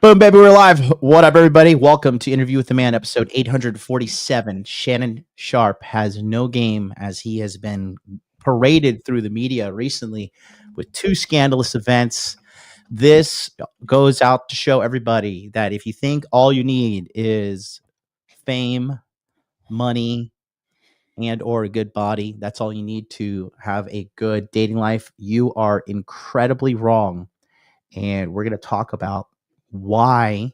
Boom, baby, we're live. What up, everybody? Welcome to Interview with the Man, episode 847. Shannon Sharpe has no game as he has been paraded through the media recently with two scandalous events. This goes out to show everybody that if you think all you need is fame, money, and or a good body, that's all you need to have a good dating life, you are incredibly wrong. And we're going to talk about why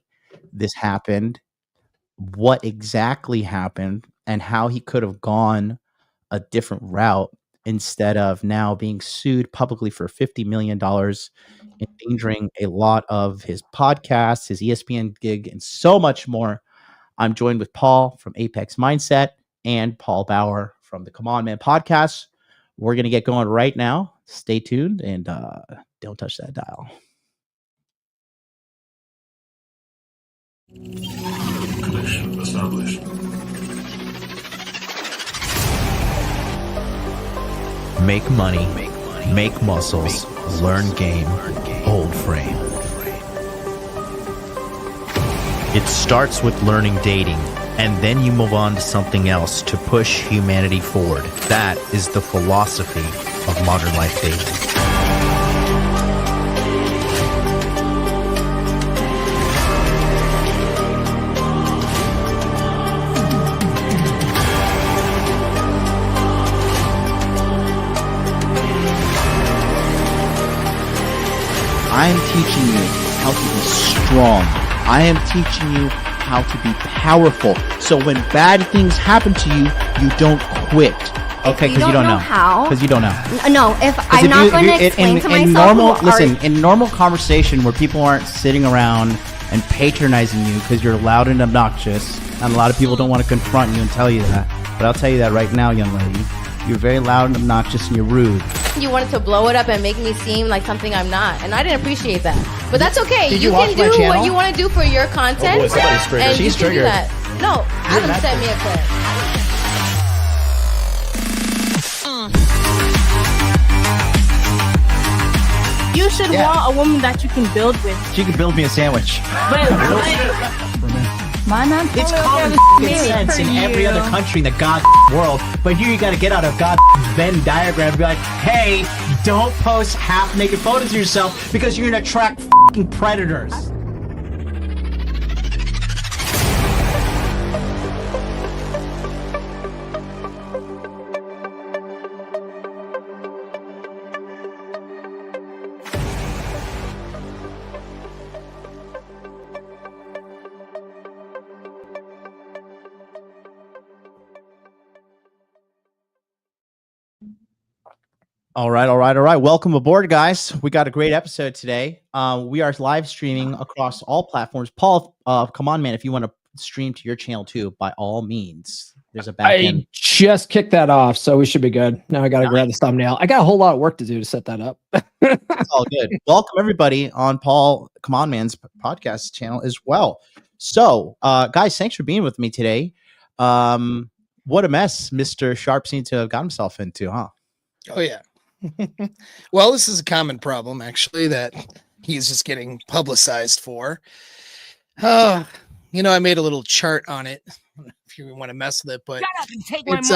this happened, what exactly happened, and how he could have gone a different route instead of now being sued publicly for $50 million, endangering a lot of his podcasts, his ESPN gig, and so much more. I'm joined with Paul from Apex Mindset and Paul Bauer from the Come On Man podcast. We're going to get going right now. Stay tuned and don't touch that dial. Connection established. Make money, make muscles, learn game, hold frame. It starts with learning dating, and then you move on to something else to push humanity forward. That is the philosophy of modern life dating. I am teaching you how to be strong. I am teaching you how to be powerful. So when bad things happen to you, you don't quit. Okay, because you don't know how. Because you don't know. No, if I'm not going to explain to myself. In normal conversation where people aren't sitting around and patronizing you because you're loud and obnoxious, and a lot of people don't want to confront you and tell you that. But I'll tell you that right now, young lady. You're very loud and obnoxious and you're rude. You wanted to blow it up and make me seem like something I'm not, and I didn't appreciate that. But that's okay. Did you you can watch my do channel? what you want to do for your content. Oh boy, somebody's triggered. And She's you can do triggered. that. No, Adam sent me a clip. You should want a woman that you can build with. She could build me a sandwich. My man, It's common sense in every other country in the god world, but here you got to get out of god Venn diagram and be like, hey, don't post half-naked photos of yourself because you're gonna attract predators. All right. Welcome aboard, guys. We got a great episode today. We are live streaming across all platforms. Paul, come on, man. If you want to stream to your channel too, by all means. There's a back end. I just kicked that off, so we should be good. Now I got to grab the thumbnail. I got a whole lot of work to do to set that up. It's all good. Welcome everybody on Paul Come On Man's podcast channel as well. So, guys, thanks for being with me today. What a mess Mr. Sharpe seemed to have got himself into, huh? Oh yeah. Well, this is a common problem actually that he's just getting publicized for. I made a little chart on it if you want to mess with it, but it's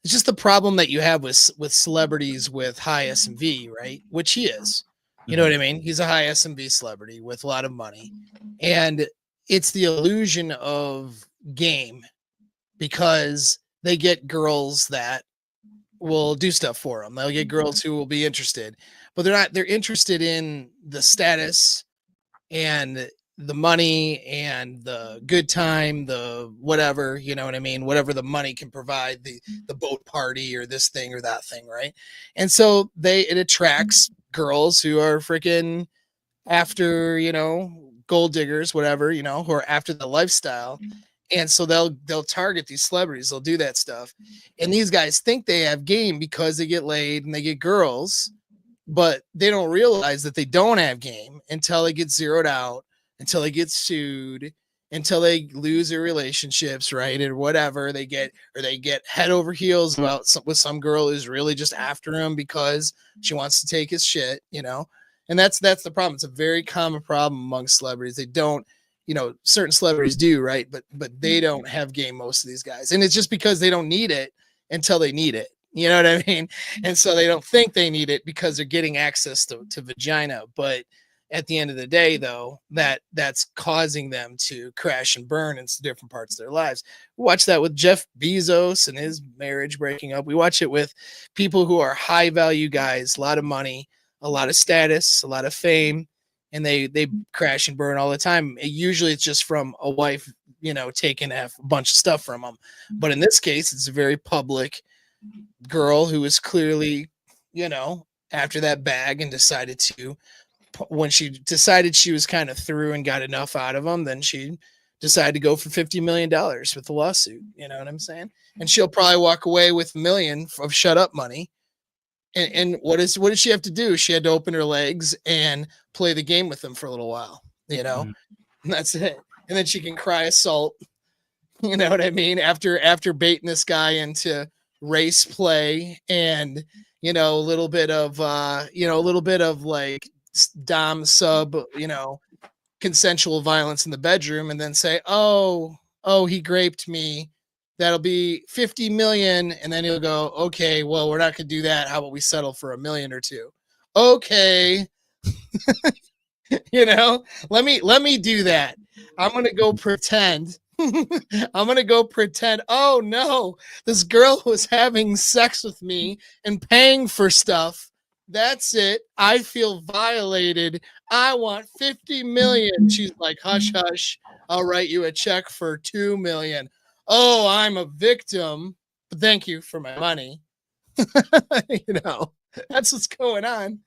just the problem that you have with celebrities with high SMV, right? Which he is. You know what I mean? He's a high SMV celebrity with a lot of money. And it's the illusion of game because they get girls that will do stuff for them. They'll get girls who will be interested, but they're interested in the status and the money and the good time, the whatever, you know what I mean? Whatever the money can provide, the boat party or this thing or that thing, right? And so it attracts girls who are freaking after, gold diggers, whatever, who are after the lifestyle. And so they'll target these celebrities. They'll do that stuff. And these guys think they have game because they get laid and they get girls, but they don't realize that they don't have game until they get zeroed out, until they get sued, until they lose their relationships, right? Or whatever they get head over heels with some girl who's really just after him because she wants to take his shit, And that's the problem. It's a very common problem among celebrities. They don't, certain celebrities do, right? But they don't have game, most of these guys. And it's just because they don't need it until they need it. You know what I mean? And so they don't think they need it because they're getting access to vagina. But at the end of the day, though, that's causing them to crash and burn in different parts of their lives. We watch that with Jeff Bezos and his marriage breaking up. We watch it with people who are high value guys, a lot of money, a lot of status, a lot of fame, and they crash and burn all the time. Usually it's just from a wife, taking a bunch of stuff from them. But in this case, it's a very public girl who is clearly, after that bag and decided to, when she decided she was kind of through and got enough out of them, then she decided to go for $50 million with the lawsuit. You know what I'm saying? And she'll probably walk away with $1 million of shut up money. And what did she have to do? She had to open her legs and play the game with them for a little while, And that's it. And then she can cry assault. You know what I mean? After baiting this guy into race play and, a little bit of like dom sub, consensual violence in the bedroom, and then say, oh, he raped me. That'll be 50 million. And then he'll go, okay, well, we're not going to do that. How about we settle for $1 million or $2 million? Okay. Let me do that. I'm going to go pretend. Oh no, this girl was having sex with me and paying for stuff. That's it. I feel violated. I want 50 million. She's like, hush, hush. I'll write you a check for 2 million. Oh, I'm a victim. But thank you for my money. That's what's going on.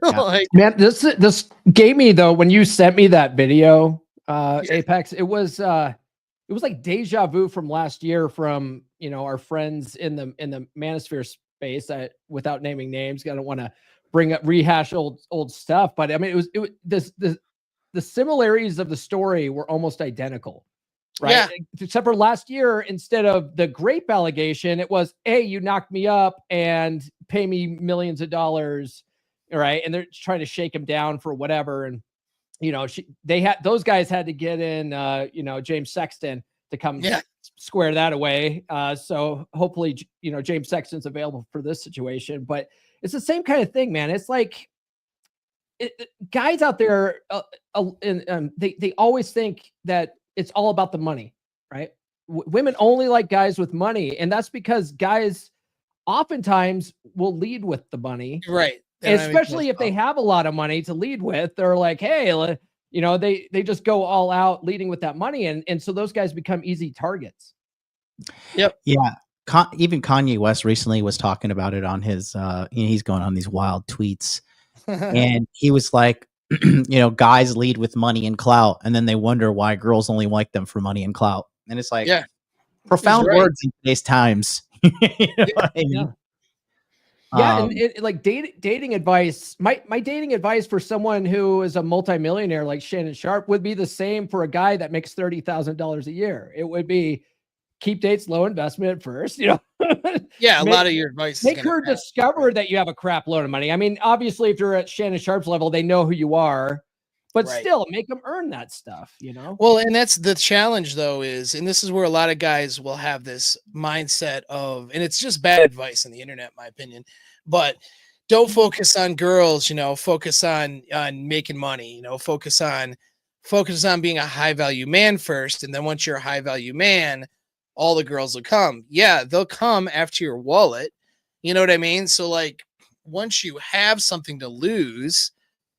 Like, man, this gave me, though, when you sent me that video, Apex, it was like deja vu from last year from, our friends in the manosphere space. Without naming names, I don't want to rehash old stuff, but I mean, the similarities of the story were almost identical, right? Yeah. Except for last year, instead of the grape allegation, it was, hey, you knocked me up and pay me millions of dollars, right? And they're trying to shake him down for whatever. And those guys had to get in, James Sexton to come square that away. So hopefully, James Sexton's available for this situation. But it's the same kind of thing, man. It's like guys out there, they always think that it's all about the money, right? Women only like guys with money, and that's because guys oftentimes will lead with the money, right? Especially if they have a lot of money to lead with. They're like, hey, they just go all out leading with that money. And so those guys become easy targets. Yep. Yeah. Even Kanye West recently was talking about it on his, he's going on these wild tweets and he was like, guys lead with money and clout. And then they wonder why girls only like them for money and clout. And it's like, profound words in today's times. What I mean? Yeah, and like dating advice, my dating advice for someone who is a multimillionaire like Shannon Sharpe would be the same for a guy that makes $30,000 a year. It would be keep dates low investment at first, Yeah, a lot of your advice. Make her discover that you have a crap load of money. I mean, obviously, if you're at Shannon Sharpe's level, they know who you are, but still make them earn that stuff, Well, and that's the challenge, though, and this is where a lot of guys will have this mindset of, and it's just bad advice on the internet, in my opinion, but don't focus on girls, focus on making money, focus on being a high value man first. And then once you're a high value man, all the girls will come. Yeah, they'll come after your wallet. You know what I mean? So like once you have something to lose,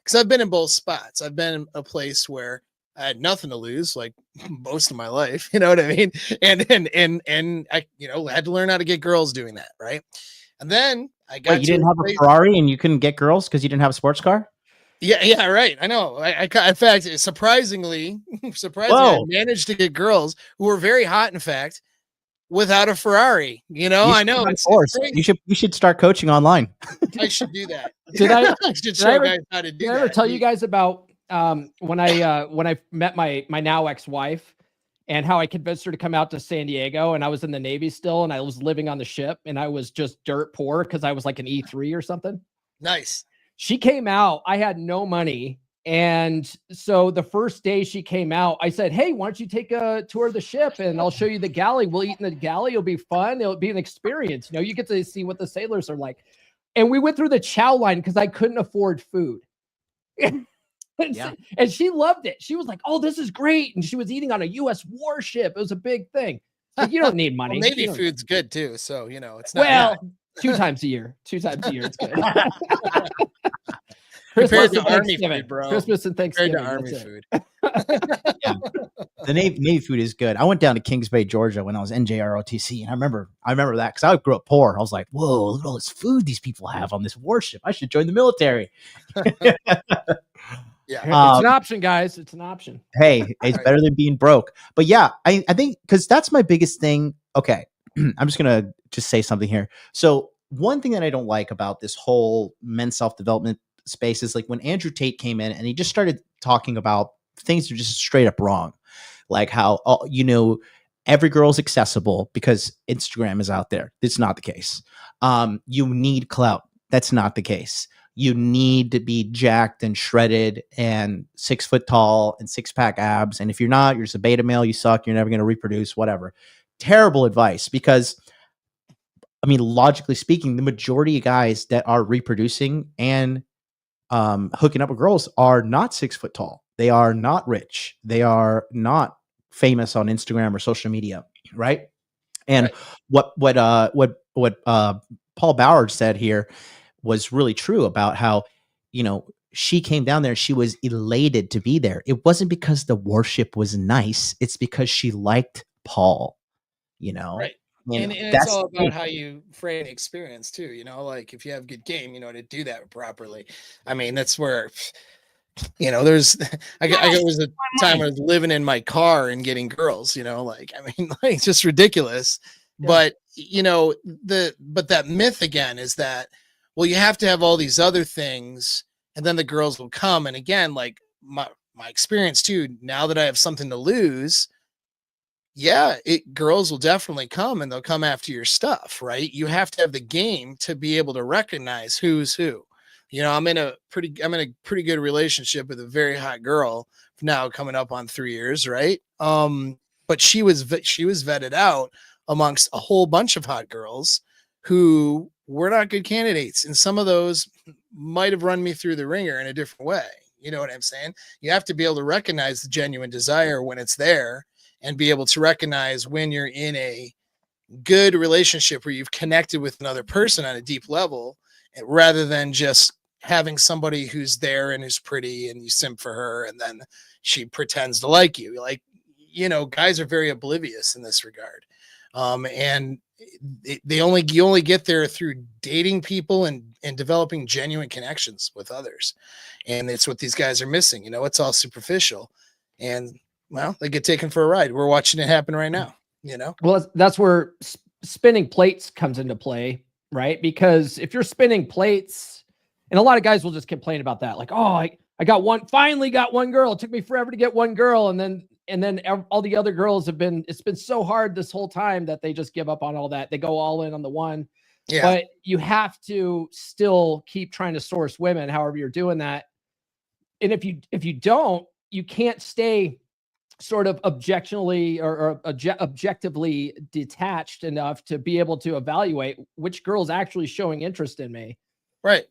because I've been in both spots. I've been in a place where I had nothing to lose, like most of my life. You know what I mean? And I, had to learn how to get girls doing that, right? And then I got. Wait, you didn't have a Ferrari and you couldn't get girls because you didn't have a sports car? Yeah, right. I know. I in fact, surprisingly, I managed to get girls who were very hot, in fact, without a Ferrari. I know. You should start coaching online. I should do that. Did I show guys how to do that. Did I ever tell you guys about when I met my now ex-wife and how I convinced her to come out to San Diego, and I was in the Navy still, and I was living on the ship, and I was just dirt poor because I was like an E3 or something. Nice. she came out. I had no money. And so the first day she came out, I said, hey, why don't you take a tour of the ship and I'll show you the galley. We'll eat in the galley. It'll be fun. It'll be an experience. You know, you get to see what the sailors are like. And we went through the chow line because I couldn't afford food. Yeah. And she loved it. She was like, oh, this is great. And she was eating on a U.S. warship. It was a big thing. Like, you don't need money. Well, Navy food's good too. So, you know, it's not well, 2 times a year. 2 times a year. It's good. compared Christmas to and Army Thanksgiving. food, bro. Christmas and Compared Thanksgiving. to Army that's it. food. Yeah. The Navy food is good. I went down to Kings Bay, Georgia when I was NJROTC, and I remember that because I grew up poor. I was like, whoa, look at all this food these people have on this warship. I should join the military. Yeah. It's an option, guys. It's an option. Hey, it's Right. better than being broke. But yeah, I think because that's my biggest thing. Okay. I'm just going to just say something here. So one thing that I don't like about this whole men's self-development space is like when Andrew Tate came in and he just started talking about things that are just straight up wrong. Like how, you know, every girl's accessible because Instagram is out there. It's not the case. You need clout. That's not the case. You need to be jacked and shredded and 6 foot tall and 6-pack abs. And if you're not, you're just a beta male, you suck, you're never going to reproduce, whatever. Terrible advice because, I mean, logically speaking, the majority of guys that are reproducing and hooking up with girls are not 6 foot tall. They are not rich. They are not famous on Instagram or social media, right? And what Paul Bauer said here was really true about how, you know, she came down there. She was elated to be there. It wasn't because the warship was nice. It's because she liked Paul, you know? Right. And And that's it's all about how you frame the experience too. You know, like if you have good game, you know, to do that properly. I mean, that's where, you know, there's, I was a time when I was living in my car and getting girls, you know, like, I mean, like, it's just ridiculous. Yeah. But, you know, but that myth again is that, well, you have to have all these other things and then the girls will come. And again, like my experience too, now that I have something to lose, yeah, girls will definitely come and they'll come after your stuff, right? You have to have the game to be able to recognize who's who. You know, I'm in a pretty good relationship with a very hot girl now coming up on 3 years, right? But she was vetted out amongst a whole bunch of hot girls who were not good candidates. And some of those might have run me through the ringer in a different way. You know what I'm saying? You have to be able to recognize the genuine desire when it's there and be able to recognize when you're in a good relationship where you've connected with another person on a deep level rather than just having somebody who's there and who's pretty and you simp for her and then she pretends to like you. Like, you know, guys are very oblivious in this regard. And you only get there through dating people and developing genuine connections with others. And it's what these guys are missing. You know, it's all superficial and, well, they get taken for a ride. We're watching it happen right now, you know? Well, that's where spinning plates comes into play, right? Because if you're spinning plates, and a lot of guys will just complain about that. Like, oh, I finally got one girl. It took me forever to get one girl. And then all the other girls it's been so hard this whole time that they just give up on all that. They go all in on the one. Yeah. But you have to still keep trying to source women, however you're doing that. And if you don't, you can't stay sort of objectively detached enough to be able to evaluate which girl's actually showing interest in me. Right.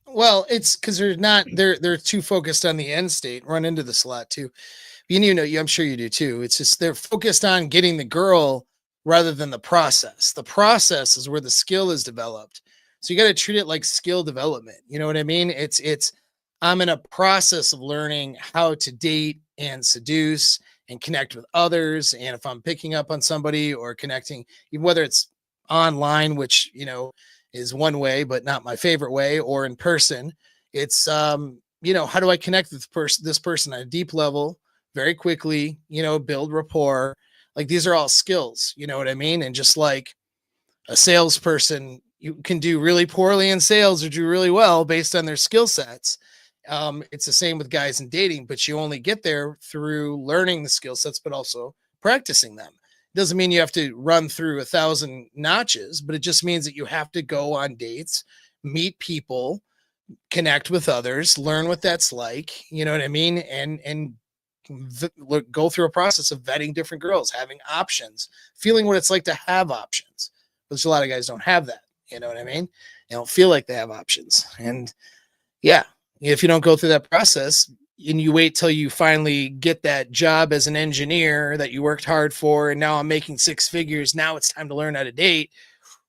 Well, it's because they're too focused on the end state. Run into this a lot too. You know, I'm sure you do too. It's just they're focused on getting the girl rather than the process. The process is where the skill is developed. So you got to treat it like skill development. You know what I mean? I'm in a process of learning how to date and seduce and connect with others. And if I'm picking up on somebody or connecting, whether it's online, which, you know, is one way, but not my favorite way, or in person, it's, you know, how do I connect with this person on a deep level very quickly, you know, build rapport. Like these are all skills, you know what I mean? And just like a salesperson, you can do really poorly in sales or do really well based on their skill sets. It's the same with guys in dating, but you only get there through learning the skill sets, but also practicing them. It doesn't mean you have to run through 1,000 notches, but it just means that you have to go on dates, meet people, connect with others, learn what that's like, you know what I mean? And go through a process of vetting different girls, having options, feeling what it's like to have options. Which a lot of guys don't have that. You know what I mean? They don't feel like they have options. And yeah, if you don't go through that process and you wait till you finally get that job as an engineer that you worked hard for, and now I'm making 6 figures, now it's time to learn how to date.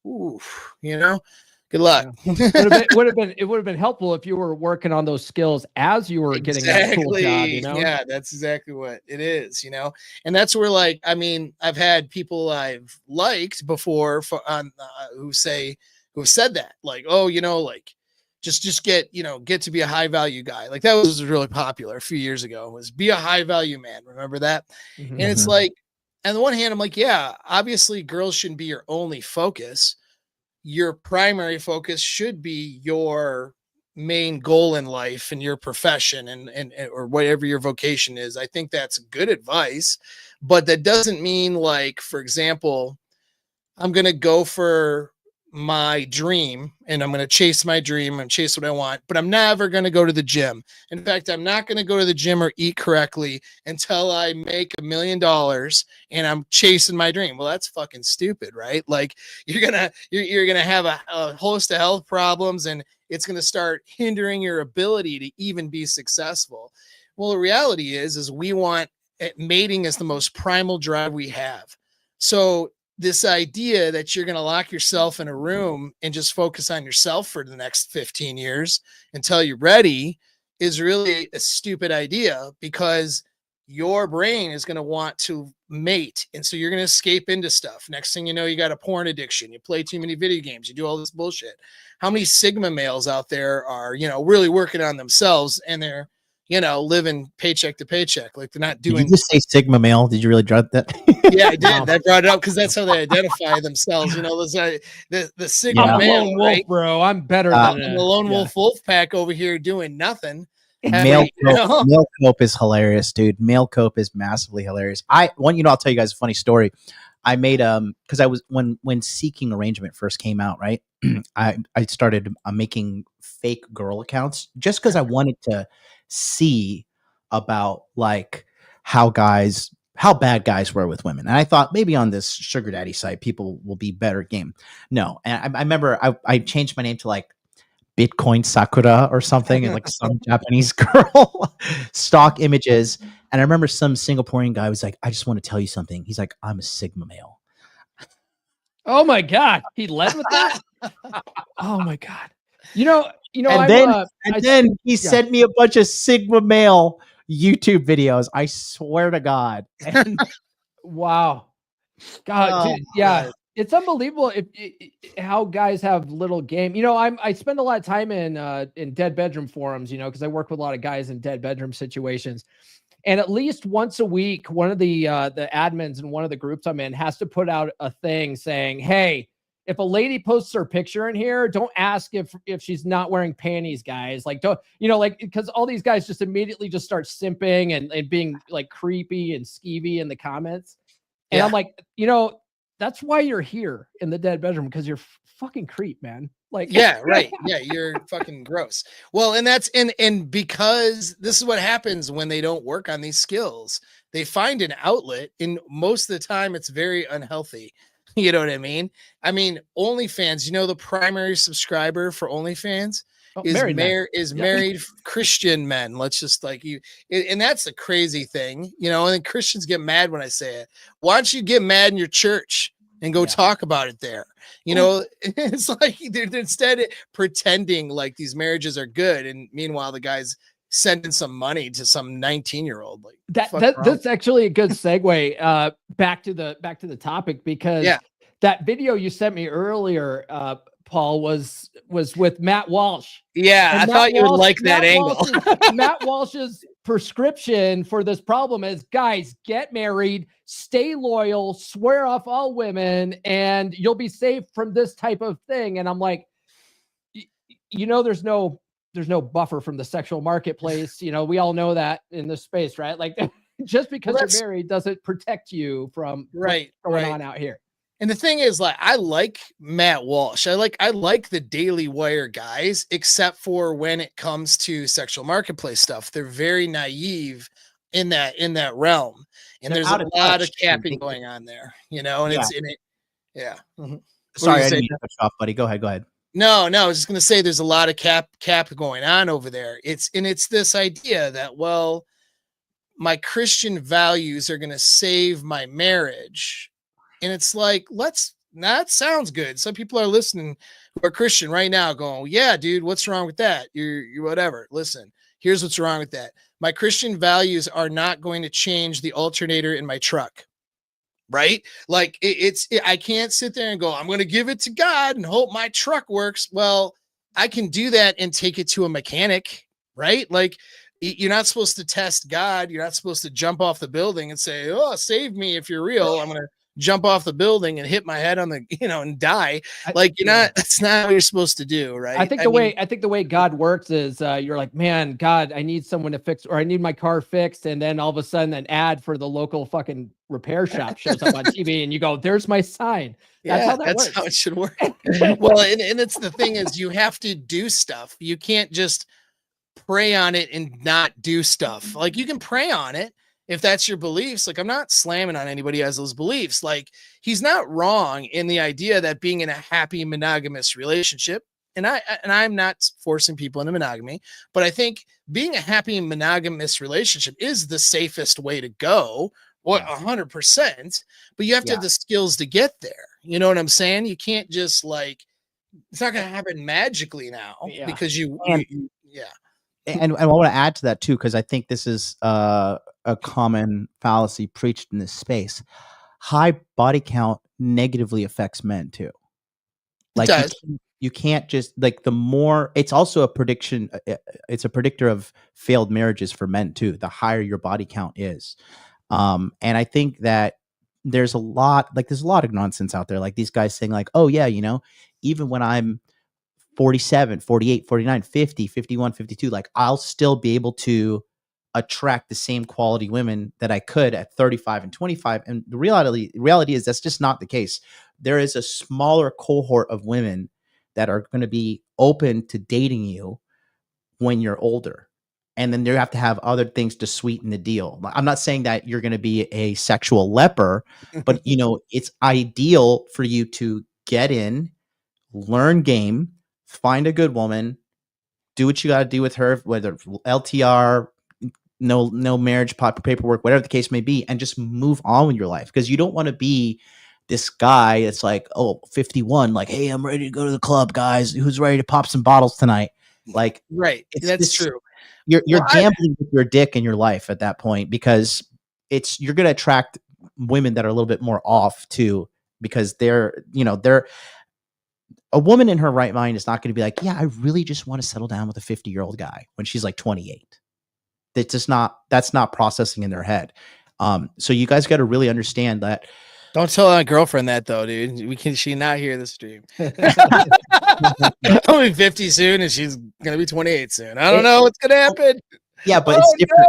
Ooh, you know, good luck. Yeah. It would have been helpful if you were working on those skills as you were getting that cool job, you know? Yeah, that's exactly what it is, you know? And that's where, like, I mean, I've had people I've liked before who have said that, like, oh, you know, like, just get to be a high value guy. Like, that was really popular a few years ago, was be a high value man. Remember that? Mm-hmm. And it's like, on the one hand, I'm like, yeah, obviously girls shouldn't be your only focus. Your primary focus should be your main goal in life and your profession and or whatever your vocation is. I think that's good advice, but that doesn't mean, like, for example, I'm going to go for my dream and I'm going to chase my dream and chase what I want, but I'm never going to go to the gym. In fact, I'm not going to go to the gym or eat correctly until I make $1 million and I'm chasing my dream. Well, that's fucking stupid, right? Like, you're going to have a host of health problems, and it's going to start hindering your ability to even be successful. Well, the reality is we want mating as the most primal drive we have. So this idea that you're going to lock yourself in a room and just focus on yourself for the next 15 years until you're ready is really a stupid idea, because your brain is going to want to mate. And so you're going to escape into stuff. Next thing you know, you got a porn addiction. You play too many video games. You do all this bullshit. How many Sigma males out there are, really working on themselves, and they're, living paycheck to paycheck? Like, they're not doing. Did you just say Sigma male? Did you really drop that? Yeah, I did. I brought it up because that's how they identify themselves. The Sigma male, lone wolf, right? bro. I'm better than the lone wolf pack over here doing nothing. Male cope is hilarious, dude. Male cope is massively hilarious. I'll tell you guys a funny story. I made because I was when Seeking Arrangement first came out, right? I started making fake girl accounts just because I wanted to see about, like, how bad guys were with women. And I thought maybe on this sugar daddy site, people will be better game. No. And I remember I changed my name to, like, Bitcoin Sakura or something, and, like, some Japanese girl stock images. And I remember some Singaporean guy was like, I just want to tell you something. He's like, I'm a Sigma male. Oh my God. He led with that. Oh my God. And then he sent me a bunch of Sigma male YouTube videos. I swear to God. And wow. God, dude, yeah. God. It's unbelievable how guys have little game. I spend a lot of time in dead bedroom forums, because I work with a lot of guys in dead bedroom situations. And at least once a week, one of the admins in one of the groups I'm in has to put out a thing saying, hey, if a lady posts her picture in here, don't ask if she's not wearing panties, guys. Like, don't, because all these guys just immediately just start simping and being, like, creepy and skeevy in the comments. And I'm like, that's why you're here in the dead bedroom, because you're fucking creep, man. Like, yeah, right. Yeah, you're fucking gross. Well, and that's and because this is what happens when they don't work on these skills. They find an outlet, and most of the time it's very unhealthy. You know what I mean? I mean, OnlyFans, the primary subscriber for OnlyFans is married Christian men. Let's just, like, and that's a crazy thing, and Christians get mad when I say it. Why don't you get mad in your church and go talk about it there? It's like they're instead pretending like these marriages are good, and meanwhile the guy's sending some money to some 19-year-old. Like, that's actually a good segue back to the topic, because that video you sent me earlier, Paul, was with Matt Walsh. Yeah, I thought you would like that angle. Matt Walsh's prescription for this problem is, guys, get married, stay loyal, swear off all women, and you'll be safe from this type of thing. And I'm like, there's no buffer from the sexual marketplace. We all know that in this space, right? Like, just because you're married doesn't protect you from what's going on out here. And the thing is, like, I like Matt Walsh. I like the Daily Wire guys, except for when it comes to sexual marketplace stuff. They're very naive in that realm. And They're there's out a of lot touch, of too. capping going on there, you know, and Yeah. it's in it. Yeah. Mhm. What were Sorry, you I saying? didn't mean to cut you off, buddy. Go ahead. No, I was just gonna say there's a lot of cap going on over there. It's this idea that, well, my Christian values are gonna save my marriage. And it's like, that sounds good. Some people are listening who are Christian right now going, yeah, dude, what's wrong with that? You're whatever. Listen, here's what's wrong with that. My Christian values are not going to change the alternator in my truck. Right? Like I can't sit there and go, I'm going to give it to God and hope my truck works. Well, I can do that and take it to a mechanic, right? Like, you're not supposed to test God. You're not supposed to jump off the building and say, oh, save me. If you're real, I'm going to jump off the building and hit my head on the, and die. Like, that's not what you're supposed to do. Right. I think the way God works is you're like, man, God, I need someone to fix, or I need my car fixed. And then all of a sudden an ad for the local fucking repair shop shows up on TV and you go, there's my sign. That's how it should work. Well, and it's the thing is you have to do stuff. You can't just pray on it and not do stuff. Like, you can pray on it if that's your beliefs. Like, I'm not slamming on anybody who has those beliefs. Like, he's not wrong in the idea that being in a happy monogamous relationship, and I'm not forcing people into monogamy, but I think being a happy monogamous relationship is the safest way to go. 100%, but you have to have the skills to get there. You know what I'm saying? You can't just, like, it's not going to happen magically now because And I want to add to that too, because I think this is a common fallacy preached in this space. High body count negatively affects men too. Like, you can't just, like, the more, it's also a prediction. It's a predictor of failed marriages for men too. The higher your body count is. And I think that there's a lot of nonsense out there. Like, these guys saying like, oh yeah, even when I'm 47, 48, 49, 50, 51, 52, like, I'll still be able to attract the same quality women that I could at 35 and 25. And the reality is that's just not the case. There is a smaller cohort of women that are going to be open to dating you when you're older. And then you have to have other things to sweeten the deal. I'm not saying that you're going to be a sexual leper, but it's ideal for you to get in, learn game, find a good woman, do what you got to do with her, whether LTR, no marriage paperwork, whatever the case may be, and just move on with your life. Because you don't want to be this guy that's like, 51, like, hey, I'm ready to go to the club, guys. Who's ready to pop some bottles tonight? Like, right. That's true. You're gambling with your dick in your life at that point, because you're going to attract women that are a little bit more off too, because they're a woman in her right mind is not going to be like, yeah, I really just want to settle down with a 50-year-old guy when she's like 28. That's not processing in their head. So you guys got to really understand that. Don't tell my girlfriend that though, dude. She not hear the stream. I'll be 50 soon and she's going to be 28 soon. I don't know what's going to happen. Yeah, but it's different.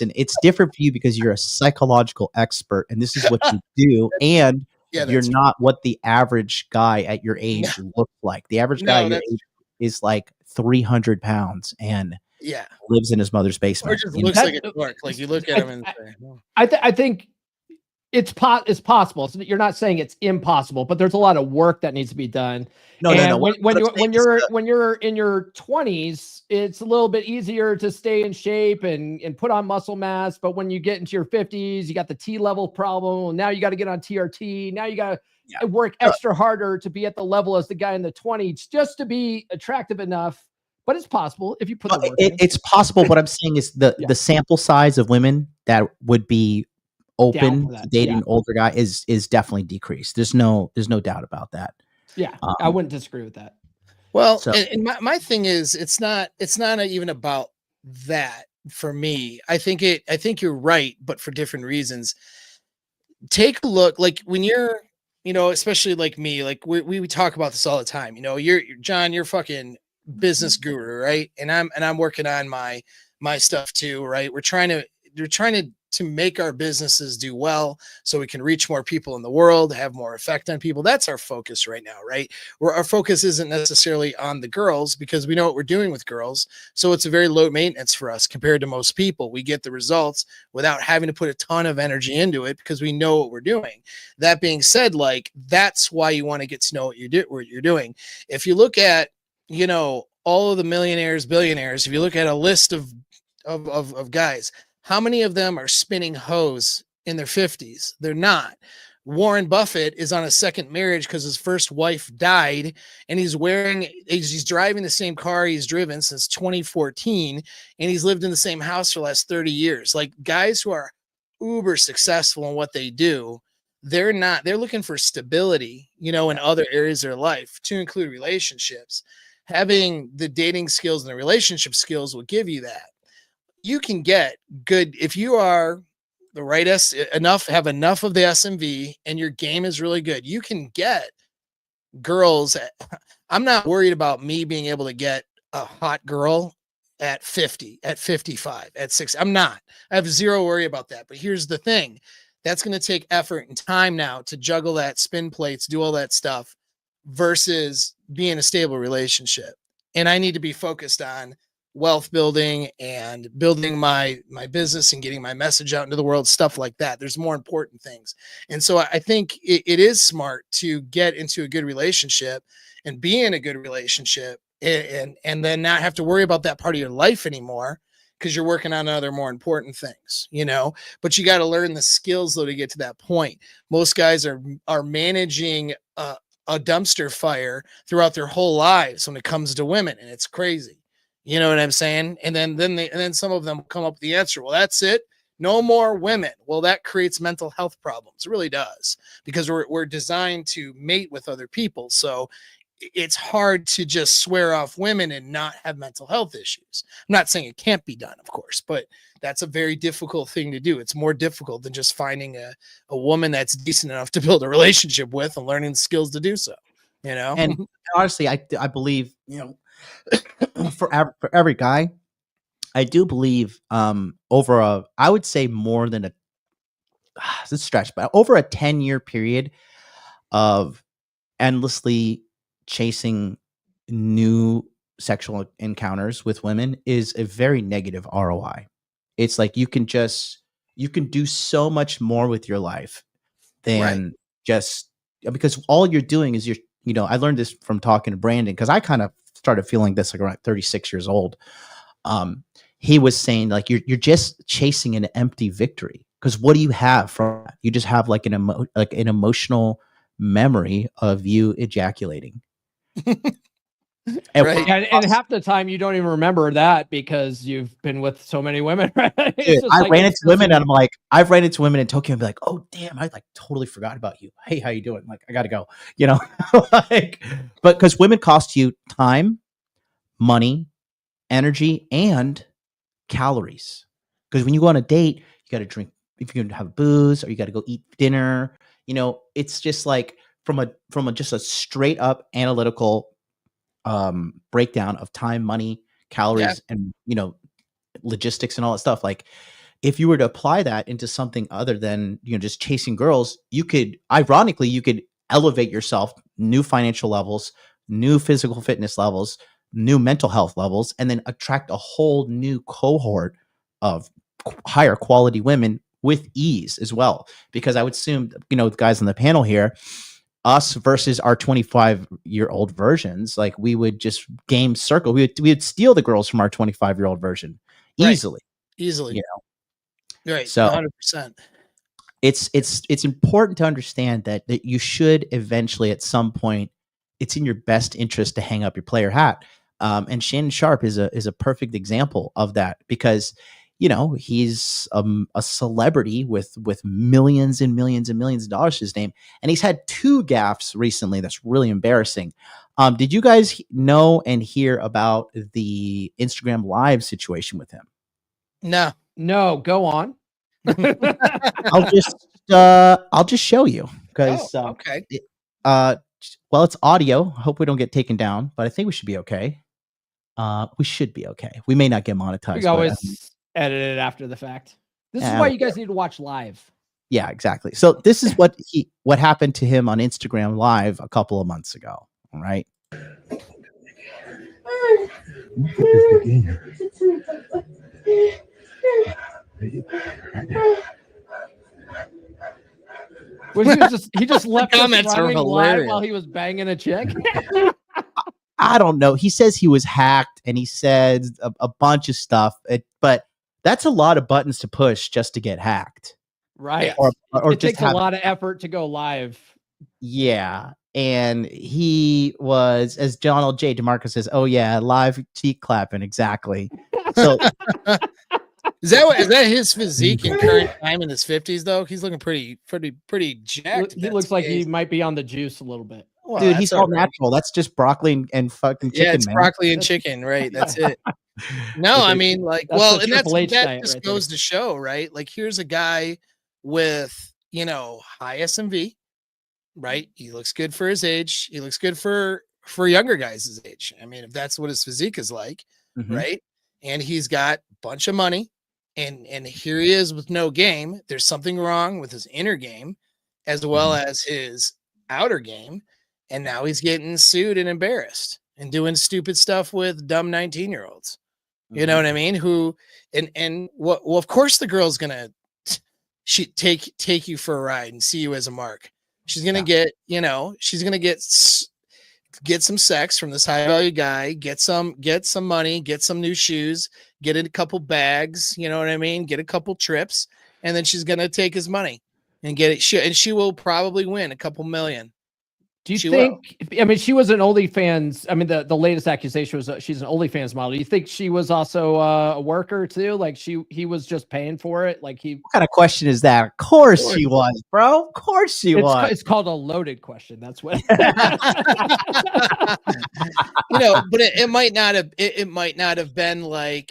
No. It's different for you because you're a psychological expert and this is what you do. And you're not what the average guy at your age looks like. The average guy at your age is like 300 pounds and lives in his mother's basement. Or just looks like a dork. Like, you look at him and say, I think it's possible. So you're not saying it's impossible, but there's a lot of work that needs to be done. No. When you're in your 20s, it's a little bit easier to stay in shape and put on muscle mass. But when you get into your 50s, you got the T level problem. Now you got to get on TRT. Now you got to work extra harder to be at the level as the guy in the 20s just to be attractive enough. But it's possible if you put the work in. It's possible. What I'm saying is the sample size of women that would be open to dating an older guy is definitely decreased. There's no doubt about that. Yeah, I wouldn't disagree with that. Well, and my thing is, it's not even about that for me. I think you're right, but for different reasons. Take a look, like, when you're, especially like me, like we talk about this all the time. You're John, you're fucking business guru, right? And I'm working on my stuff too, right? We're trying to to make our businesses do well so we can reach more people in the world, have more effect on people. That's our focus right now, right? Where our focus isn't necessarily on the girls because we know what we're doing with girls. So it's a very low maintenance for us compared to most people. We get the results without having to put a ton of energy into it because we know what we're doing. That being said, like, that's why you want to get to know what you're doing. If you look at, you know, all of the millionaires, billionaires, if you look at a list of guys, how many of them are spinning hose in their 50s? They're not. Warren Buffett is on a second marriage because his first wife died, and he's driving the same car he's driven since 2014, and he's lived in the same house for the last 30 years. Like, guys who are uber successful in what they do, they're looking for stability, you know, in other areas of their life, to include relationships. Having the dating skills and the relationship skills will give you that. You can get good if you are the right have enough of the SMV and your game is really good. You can get girls. I'm not worried about me being able to get a hot girl at 50, at 55, at 60. I'm not. I have zero worry about that. But here's the thing. That's going to take effort and time now to juggle that, spin plates, do all that stuff, versus being in a stable relationship. And I need to be focused on wealth building and building my business and getting my message out into the world, stuff like that. There's more important things. And so I think it is smart to get into a good relationship and be in a good relationship and then not have to worry about that part of your life anymore because you're working on other more important things, you know. But you got to learn the skills though to get to that point. Most guys are managing a dumpster fire throughout their whole lives when it comes to women, and it's crazy. You know what I'm saying? And then some of them come up with the answer. Well, that's it. No more women. Well, that creates mental health problems. It really does, because we're designed to mate with other people. So it's hard to just swear off women and not have mental health issues. I'm not saying it can't be done, of course, but that's a very difficult thing to do. It's more difficult than just finding a woman that's decent enough to build a relationship with and learning the skills to do so, you know? And honestly, I believe, you know, for every guy, I do believe I would say more than it's a stretch, but over a 10-year period of endlessly chasing new sexual encounters with women is a very negative ROI. It's like you can do so much more with your life than just because all you're doing is you know, I learned this from talking to Brandon because I kind of started feeling this like around 36 years old. He was saying like you're just chasing an empty victory because what do you have from that? You just have like an emotional memory of you ejaculating. Right. And half the time you don't even remember that because you've been with so many women, right? Dude, I ran into women and I'm like, I've ran into women in Tokyo and be like, oh damn, I like totally forgot about you. Hey, how you doing? Like, I gotta go, you know, like, but because women cost you time, money, energy, and calories. Because when you go on a date, you got to drink, if you're going to have booze, or you got to go eat dinner, you know, it's just like from a just a straight up analytical breakdown of time, money, calories, and, you know, logistics and all that stuff. Like if you were to apply that into something other than, you know, just chasing girls, you could elevate yourself, new financial levels, new physical fitness levels, new mental health levels, and then attract a whole new cohort of higher quality women with ease as well. Because I would assume, you know, the guys on the panel here, us versus our 25-year-old versions, like we would just game circle. We would steal the girls from our 25-year-old version easily. Easily. You know? Right. So 100%. It's important to understand that you should eventually at some point, it's in your best interest to hang up your player hat. And Shannon Sharpe is a perfect example of that because, you know, he's a celebrity with millions and millions and millions of dollars to his name. And he's had 2 gaffes recently that's really embarrassing. Did you guys know and hear about the Instagram Live situation with him? No, go on. I'll just show you because okay. Well, it's audio. Hope we don't get taken down, but I think we should be okay. We should be okay. We may not get monetized. We can always edit it after the fact. This is why you guys need to watch live. Yeah, exactly. So this is what happened to him on Instagram Live a couple of months ago. All right. He just left us Comments are running live hilarious. while he was banging a chick. I don't know. He says he was hacked, and he said a bunch of stuff. But that's a lot of buttons to push just to get hacked. Right. Or it takes a lot of effort to go live. Yeah. And he was, as Donald J. DeMarco says, oh yeah, live cheek clapping. Exactly. So is that his physique in current time in his 50s though? He's looking pretty jacked. He looks like he might be on the juice a little bit. Well, dude, he's all natural. That's just broccoli and fucking chicken. Yeah, it's man. broccoli and chicken, right? That's it. No, I mean, like, well, and that just goes to show, right? Like, here's a guy with, high SMV, right? He looks good for his age. He looks good for younger guys his age. I mean, if that's what his physique is like, right? And he's got a bunch of money, and here he is with no game. There's something wrong with his inner game as well as his outer game. And now he's getting sued and embarrassed and doing stupid stuff with dumb 19-year-olds. You know what I mean? Who well, of course the girl's gonna take you for a ride and see you as a mark. She's gonna get, she's gonna get some sex from this high value guy, get some money, get some new shoes, get a couple bags, you know what I mean? Get a couple trips, and then she's gonna take his money and get it. And she will probably win a couple million. Do you think? I mean, she was an OnlyFans. I mean, the latest accusation was she's an OnlyFans model. Do you think she was also a worker too? Like he was just paying for it. Like What kind of question is that? Of course she was, bro. Of course she was. It's called a loaded question. That's what. But it might not have. It might not have been like.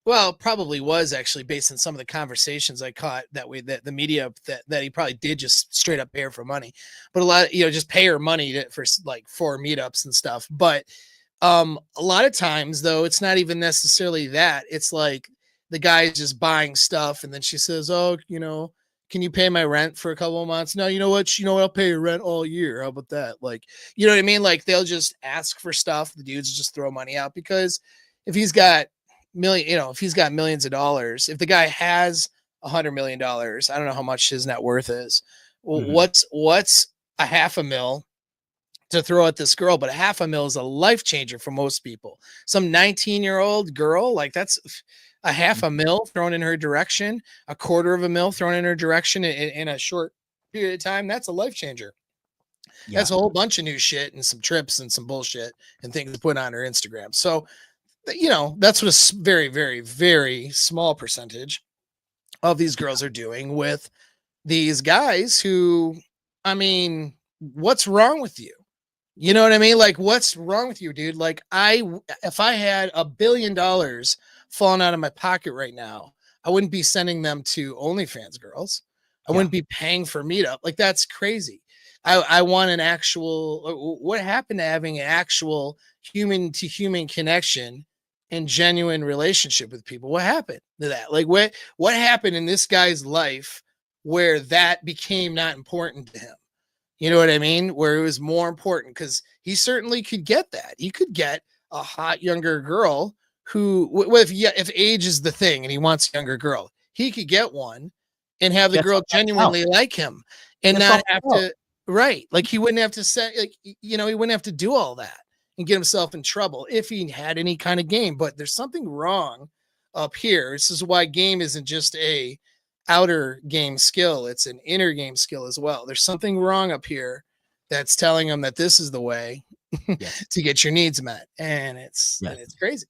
Well, it probably was actually based on some of the conversations I caught that the media that he probably did just straight up pay her for money, but a lot, just pay her money for like 4 meetups and stuff. But a lot of times though, it's not even necessarily that. It's like the guy's just buying stuff, and then she says, "Oh, can you pay my rent for a couple of months?" No, you know what? I'll pay your rent all year. How about that? Like, you know what I mean? Like they'll just ask for stuff. The dudes just throw money out because if he's got if he's got millions of dollars, if the guy has $100 million, I don't know how much his net worth is. Well, what's a $500,000 to throw at this girl? But a $500,000 is a life changer for most people. Some 19-year-old girl, like that's a $500,000 thrown in her direction, $250,000 thrown in her direction in a short period of time. That's a life changer. Yeah. That's a whole bunch of new shit and some trips and some bullshit and things to put on her Instagram. So, that's what a very, very, very small percentage of these girls are doing with these guys who, I mean, what's wrong with you? You know what I mean? Like, what's wrong with you, dude? Like, if I had $1 billion falling out of my pocket right now, I wouldn't be sending them to OnlyFans girls. I wouldn't be paying for meetup. Like, that's crazy. I want an actual, what happened to having an actual human to human connection and genuine relationship with people? What happened to that? Like what happened in this guy's life where that became not important to him? You know what I mean? Where it was more important, because he certainly could get that. He could get a hot younger girl who, if age is the thing and he wants a younger girl, he could get one and have the girl genuinely like him and not have to, right? Like he wouldn't have to say, like, he wouldn't have to do all that and get himself in trouble if he had any kind of game. But there's something wrong up here. This is why game isn't just a outer game skill. It's an inner game skill as well. There's something wrong up here that's telling him that this is the way to get your needs met. And it's crazy.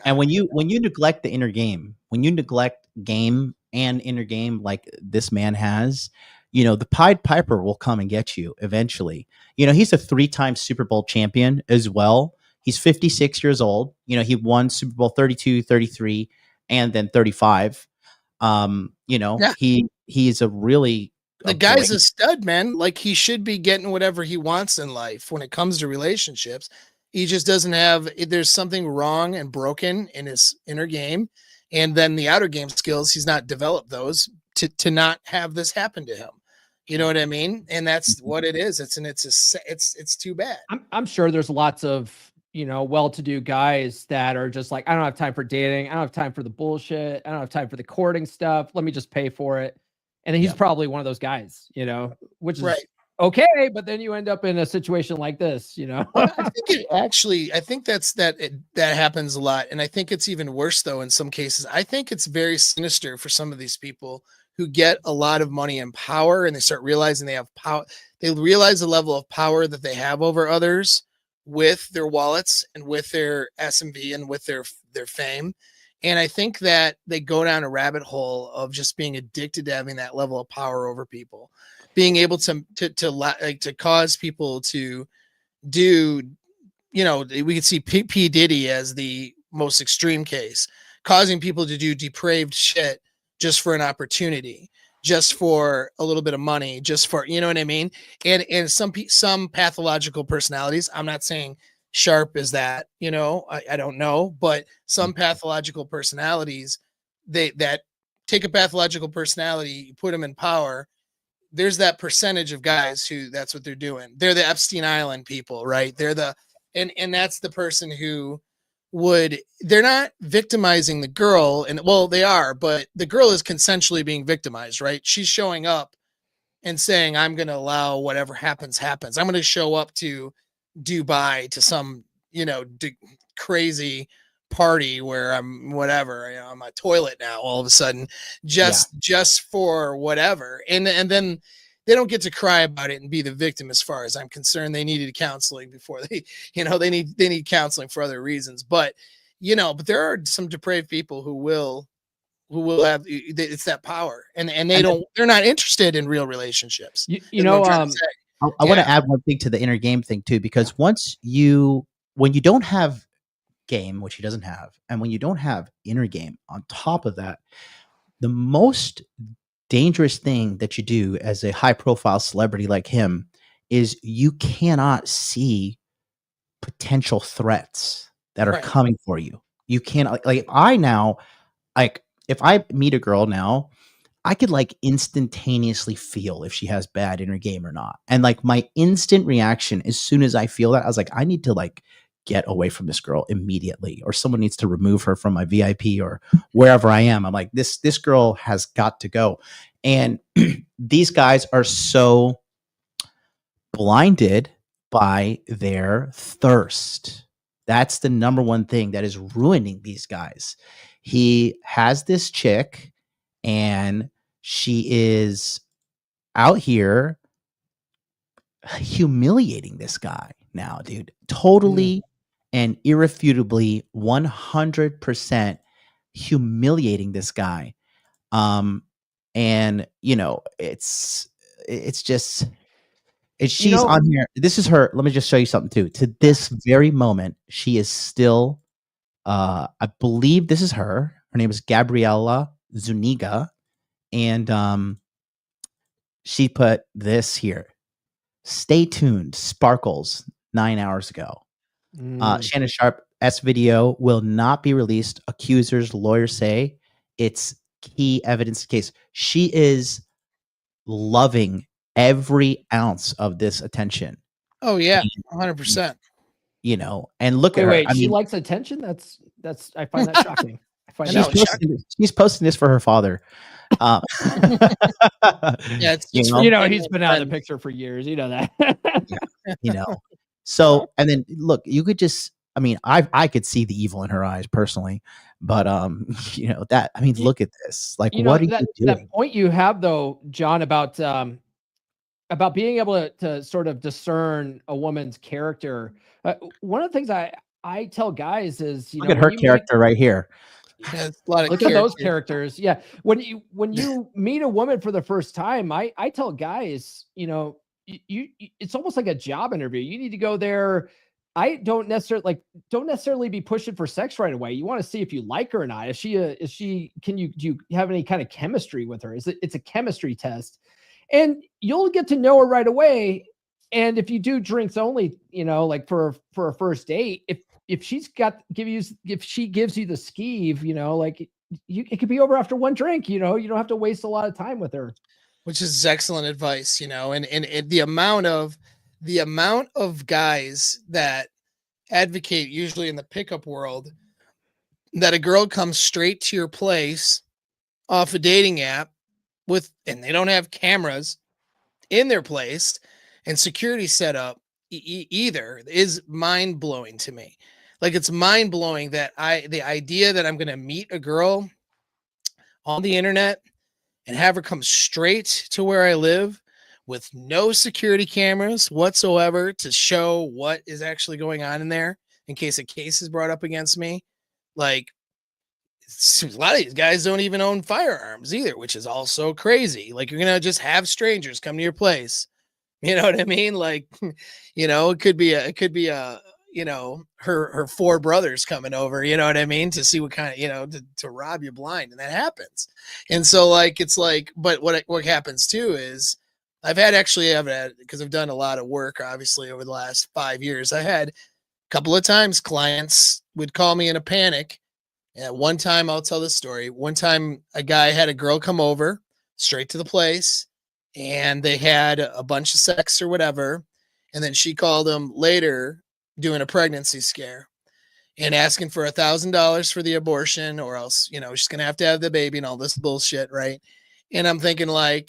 And when you neglect the inner game, when you neglect game and inner game, like this man has, the Pied Piper will come and get you eventually. He's a 3-time Super Bowl champion as well. He's 56 years old. He won Super Bowl 32, 33, and then 35. He's a really, the guy's a stud, man. Like he should be getting whatever he wants in life when it comes to relationships. He just doesn't have, there's something wrong and broken in his inner game. And then the outer game skills, he's not developed those to not have this happen to him. You know what I mean? And that's what it is. It's too bad. I'm sure there's lots of, well-to-do guys that are just like, I don't have time for dating. I don't have time for the bullshit. I don't have time for the courting stuff. Let me just pay for it. And he's probably one of those guys, which is okay. But then you end up in a situation like this, Well, I think that happens a lot. And I think it's even worse though, in some cases. I think it's very sinister for some of these people who get a lot of money and power, and they start realizing they have power. They realize the level of power that they have over others with their wallets and with their SMV and with their fame. And I think that they go down a rabbit hole of just being addicted to having that level of power over people, being able to cause people to do, we could see P. Diddy as the most extreme case, causing people to do depraved shit just for an opportunity, just for a little bit of money, just for, you know what I mean? And some pathological personalities, I'm not saying Sharpe is that, I don't know, but some pathological personalities, that take a pathological personality, you put them in power. There's that percentage of guys who that's what they're doing. They're the Epstein Island people, right? And that's the person who they're not victimizing the girl, and well, they are, but the girl is consensually being victimized, right? She's showing up and saying, I'm going to allow whatever happens. I'm going to show up to Dubai to some, crazy party where I'm whatever, I'm a toilet now all of a sudden, just for whatever. And then they don't get to cry about it and be the victim. As far as I'm concerned, they needed counseling before they need counseling for other reasons. But, but there are some depraved people who will have, it's that power, and they're not interested in real relationships. I want to add one thing to the inner game thing too, because when you don't have game, which he doesn't have, and when you don't have inner game on top of that, the most dangerous thing that you do as a high profile celebrity like him is you cannot see potential threats that are coming for you. You can't, like if I meet a girl now, I could instantaneously feel if she has bad inner game or not. And my instant reaction as soon as I feel that, I was like, I need to get away from this girl immediately, or someone needs to remove her from my VIP or wherever I am. I'm like, this girl has got to go. And these guys are so blinded by their thirst. That's the number one thing that is ruining these guys. He has this chick and she is out here humiliating this guy now, dude. Totally and irrefutably 100% humiliating this guy. And it's she's on here. This is her. Let me just show you something too. To this very moment, she is still, I believe this is her. Her name is Gabriella Zuniga. And she put this here. Stay tuned. Sparkles 9 hours ago. Shannon Sharpe S video will not be released. Accusers, lawyers say it's key evidence case. She is loving every ounce of this attention. Oh yeah, 100%. And look at her. Wait, she likes attention. That's I find that shocking. She's posting this for her father. He's been out of the picture for years. You know that. So, and then look, you could just, I could see the evil in her eyes personally, but look at this. What are you doing? That point you have though, John, about being able to sort of discern a woman's character. One of the things I tell guys is, look at her character right here. Yeah, a lot of look at those characters. Yeah. When you meet a woman for the first time, I tell guys, it's almost like a job interview. You need to go there. I don't necessarily be pushing for sex right away. You want to see if you like her or not. Do you have any kind of chemistry with her? It's a chemistry test, and you'll get to know her right away. And if you do drinks only, for a first date, if she gives you the skeeve, it could be over after one drink, you don't have to waste a lot of time with her. Which is excellent advice, and the amount of guys that advocate, usually in the pickup world, that a girl comes straight to your place off a dating app and they don't have cameras in their place and security set up either, is mind blowing to me. Like, it's mind blowing that the idea that I'm going to meet a girl on the internet and have her come straight to where I live with no security cameras whatsoever to show what is actually going on in there in case a case is brought up against me. Like, a lot of these guys don't even own firearms either, which is also crazy. Like, you're going to just have strangers come to your place. You know what I mean? Like, it could be her four brothers coming over, you know what I mean? To see what kind of, to rob you blind. And that happens. And so, like, it's like, but what happens too is I've had, because I've done a lot of work, obviously, over the last 5 years, I had a couple of times clients would call me in a panic. And one time, I'll tell this story. One time a guy had a girl come over straight to the place, and they had a bunch of sex or whatever. And then she called him later doing a pregnancy scare and asking for $1,000 for the abortion, or else, she's going to have the baby and all this bullshit. Right. And I'm thinking well,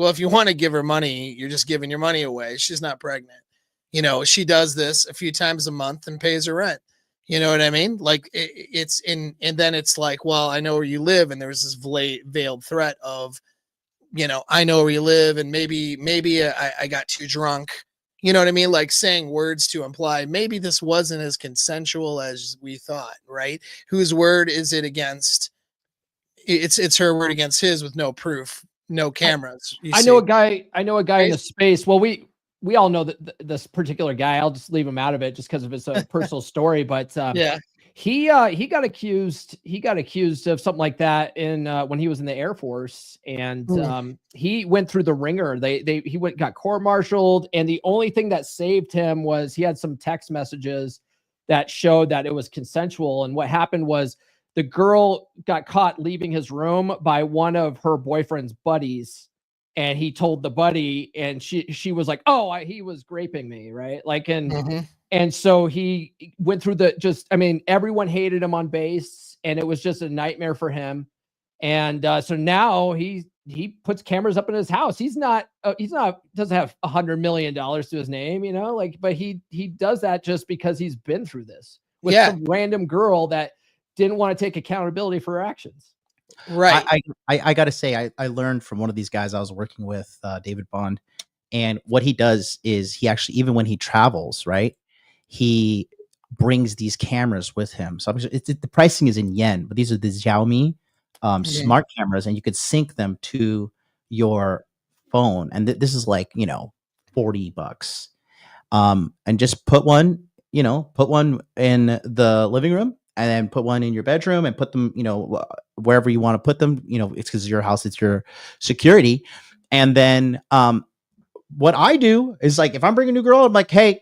if you want to give her money, you're just giving your money away. She's not pregnant. She does this a few times a month and pays her rent. You know what I mean? Like, and then it's like, well, I know where you live. And there was this veiled threat of, I know where you live, and maybe I got too drunk. You know what I mean? Like, saying words to imply maybe this wasn't as consensual as we thought, right? Whose word is it against? It's her word against his, with no proof, no cameras. I know a guy in the space. Well, we all know that this particular guy. I'll just leave him out of it just because of his personal story. But yeah, he got accused of something like that when he was in the Air Force, and he went through the ringer. He got court-martialed, and the only thing that saved him was he had some text messages that showed that it was consensual. And what happened was the girl got caught leaving his room by one of her boyfriend's buddies, and he told the buddy, and she was like, "Oh, he was graping me," right? Like, and so he went through everyone hated him on base, and it was just a nightmare for him. And so now he puts cameras up in his house. Doesn't have $100 million to his name, but he does that just because he's been through this with some random girl that didn't want to take accountability for her actions. Right. I got to say, I learned from one of these guys I was working with, David Bond. And what he does is he actually, even when he travels, right, he brings these cameras with him. So the pricing is in yen, but these are the Xiaomi smart cameras, and you could sync them to your phone. And this is like, $40. And just put one in the living room, and then put one in your bedroom, and put them, wherever you want to put them. It's because your house, it's your security. And then what I do is, like, if I'm bringing a new girl, I'm like, hey,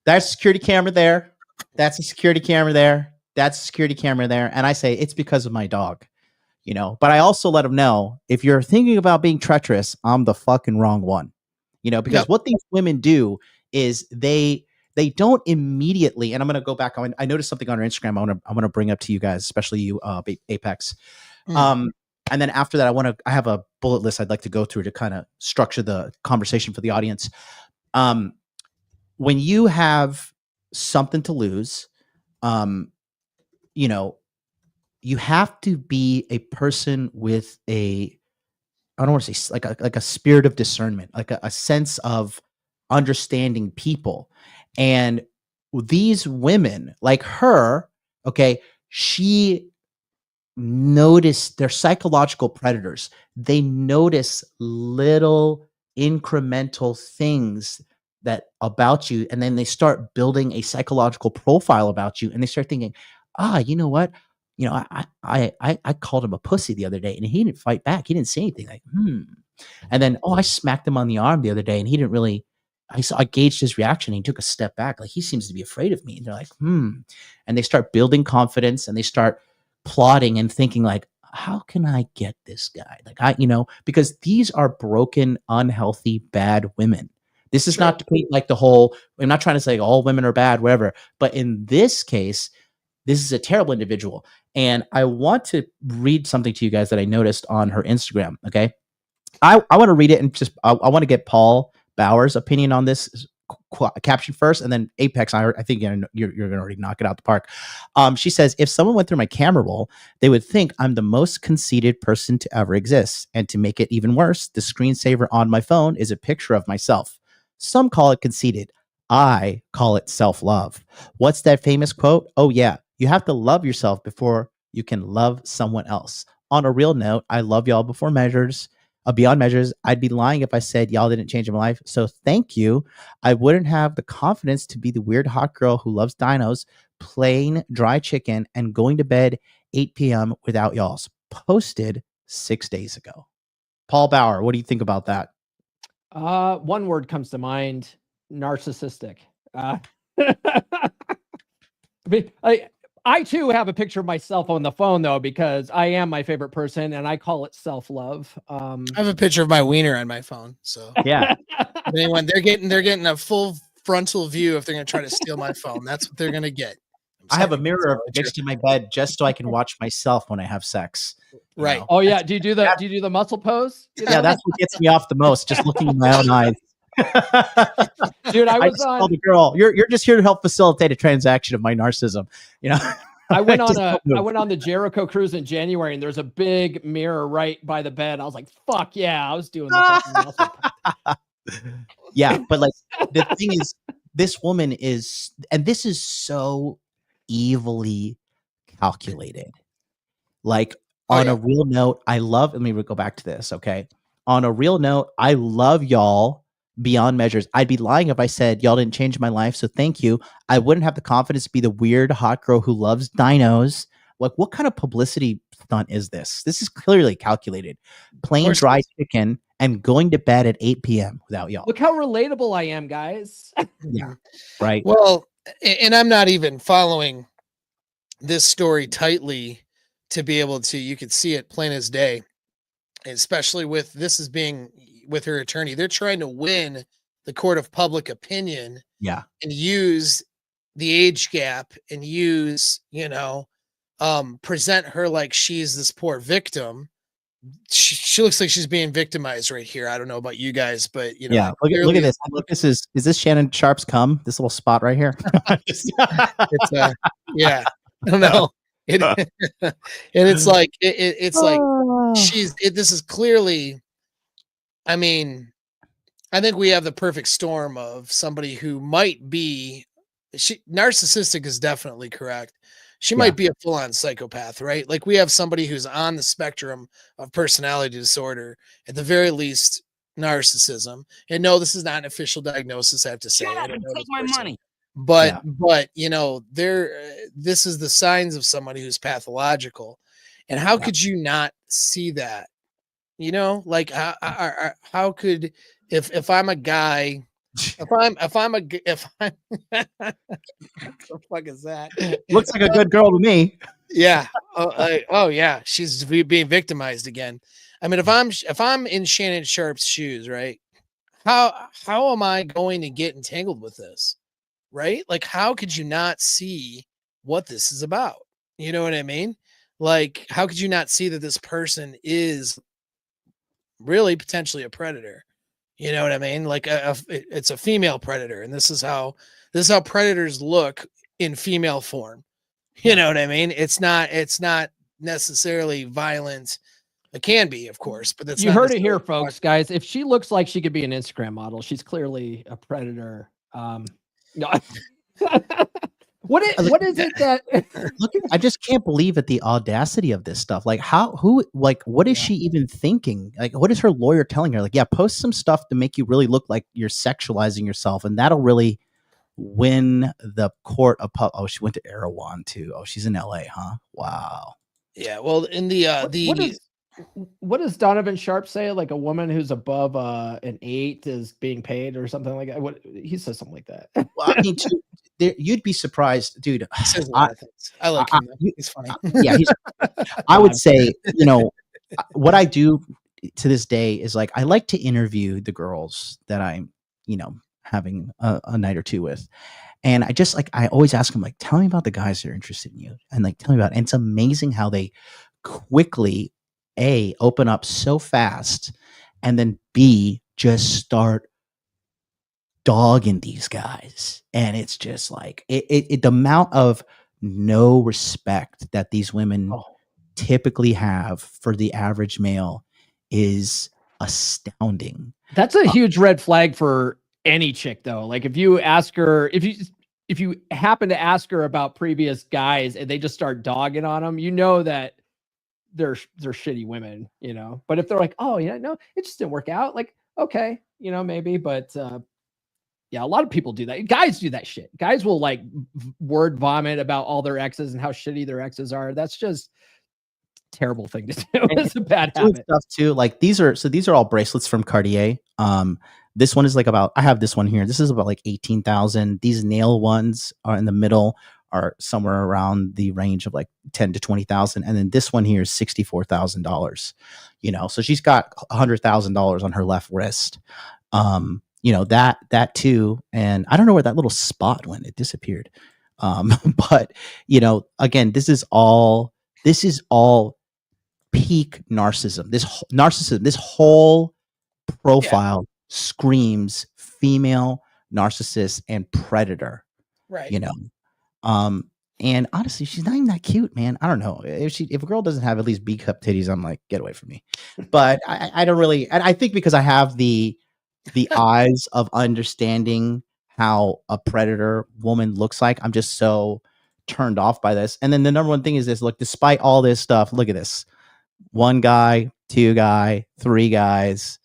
that's a security camera there. That's a security camera there. That's a security camera there. And I say, it's because of my dog, but I also let them know, if you're thinking about being treacherous, I'm the fucking wrong one, because what these women do is they don't immediately, and I'm going to go back. I noticed something on her Instagram. I want to bring up to you guys, especially you, Apex. And then after that, I have a bullet list I'd like to go through to kind of structure the conversation for the audience. When you have something to lose, you have to be a person with I don't want to say like a spirit of discernment, like a sense of understanding people. And these women, like her, okay, she noticed, they're psychological predators. They notice little incremental things about you, and then they start building a psychological profile about you, and they start thinking, you know what? I called him a pussy the other day, and he didn't fight back. He didn't say anything. Like, And then, I smacked him on the arm the other day, and he didn't really. I gauged his reaction. And he took a step back, like, he seems to be afraid of me. And they're like, and they start building confidence, and they start plotting and thinking like, how can I get this guy? Like because these are broken, unhealthy, bad women. This is not to paint like the whole, I'm not trying to say all women are bad, whatever. But in this case, this is a terrible individual. And I want to read something to you guys that I noticed on her Instagram. Okay. I want to read it and just, I want to get Paul Bauer's opinion on this caption first, and then Apex. I think you're going to already knock it out the park. She says, if someone went through my camera roll, they would think I'm the most conceited person to ever exist. And to make it even worse, the screensaver on my phone is a picture of myself. Some call it conceited. I call it self-love. What's that famous quote? Oh yeah, you have to love yourself before you can love someone else. On a real note, I love y'all beyond measures. I'd be lying if I said y'all didn't change my life. So thank you. I wouldn't have the confidence to be the weird hot girl who loves dinos, plain dry chicken, and going to bed 8 p.m. without y'all's. Posted 6 days ago. Paul Bauer, what do you think about that? One word comes to mind: narcissistic. I mean, I too have a picture of myself on the phone though, because I am my favorite person, and I call it self-love. I have a picture of my wiener on my phone, so yeah. Anyone, they're getting a full frontal view if they're going to try to steal my phone. That's what they're going to get. I have a mirror next to my bed just so I can watch myself when I have sex. Right. Oh yeah. Do you do the muscle pose? Yeah, that's what gets me off the most. Just looking in my own eyes. Dude, I was on the girl. You're just here to help facilitate a transaction of my narcissism. I went on the Jericho cruise in January, and there's a big mirror right by the bed. I was like, fuck yeah, I was doing this. Yeah, but like the thing is, this woman is, and this is so evilly calculated. Like on a real note, let me go back to this. Okay. On a real note, I love y'all beyond measures. I'd be lying if I said y'all didn't change my life. So thank you. I wouldn't have the confidence to be the weird hot girl who loves dinos. Like, what kind of publicity stunt is this? This is clearly calculated. Plain dry chicken and going to bed at 8 p.m. without y'all. Look how relatable I am, guys. Yeah. Right. Well, and I'm not even following this story tightly to be able to, you could see it plain as day, especially with this as being with her attorney. They're trying to win the court of public opinion. Yeah. And use the age gap and use, present her like she's this poor victim. She looks like she's being victimized right here. I don't know about you guys, but yeah. Look at this. Look, is this Shannon Sharpe's cum? This little spot right here. It's yeah. I don't know. And it's like it's like this is clearly. I mean, I think we have the perfect storm of somebody who might be. Narcissistic is definitely correct. She might be a full-on psychopath, right? Like we have somebody who's on the spectrum of personality disorder, at the very least, narcissism. And no, this is not an official diagnosis. I have to say, I don't know take my money. But this is the signs of somebody who's pathological. And how could you not see that? Like how could if I'm a guy. If I'm what the fuck is that? Looks like a good girl to me. Yeah. Oh yeah. She's being victimized again. I mean, if I'm in Shannon Sharpe's shoes, right? How am I going to get entangled with this? Right? Like, how could you not see what this is about? You know what I mean? Like, how could you not see that this person is really potentially a predator? You know what I mean? Like it's a female predator, and this is how predators look in female form. You know what I mean? It's not necessarily violent. It can be, of course, but that's you heard it here, folks, guys. If she looks like she could be an Instagram model, she's clearly a predator. No. What is it that look? I just can't believe at the audacity of this stuff. Like what is she even thinking? Like, what is her lawyer telling her? Like, yeah, post some stuff to make you really look like you're sexualizing yourself, and that'll really win the court of oh, she went to Erewhon too. Oh, she's in LA, huh? Wow. Yeah. Well, in what does Donovan Sharpe say? Like a woman who's above an 8 is being paid or something like that. What he says something like that. Well, I mean, you'd be surprised, dude. He says a lot of things. I like him. He's funny. Yeah, I would say, what I do to this day is like I like to interview the girls that I'm, having a night or two with. And I just like, I always ask them, like, tell me about the guys that are interested in you. And like, tell me about it. And it's amazing how they quickly, A, open up so fast, and then B, just start dogging these guys. And it's just like, the amount of no respect that these women typically have for the average male is astounding. That's a huge red flag for any chick, though. Like if you ask her, if you happen to ask her about previous guys and they just start dogging on them, that they're shitty women, But if they're like, oh yeah, no, it just didn't work out, like, okay, maybe, but yeah, a lot of people do that. Guys do that shit. Guys will like word vomit about all their exes and how shitty their exes are. That's just terrible thing to do. It's a bad habit. Stuff too. Like these are all bracelets from Cartier. This one is like I have this one here. This is about like 18,000. These nail ones are in the middle, are somewhere around the range of like 10 to 20,000. And then this one here is $64,000, so she's got $100,000 on her left wrist. That too. And I don't know where that little spot went. It disappeared. But again, this is all peak narcissism. This whole profile screams female narcissist and predator. Right. And honestly, she's not even that cute, man. I don't know if a girl doesn't have at least B cup titties, I'm like, get away from me. But I don't really, and I think because I have the eyes of understanding how a predator woman looks like, I'm just so turned off by this. And then the number one thing is this: look, despite all this stuff, look at this. 1 guy, 2 guy, 3 guys.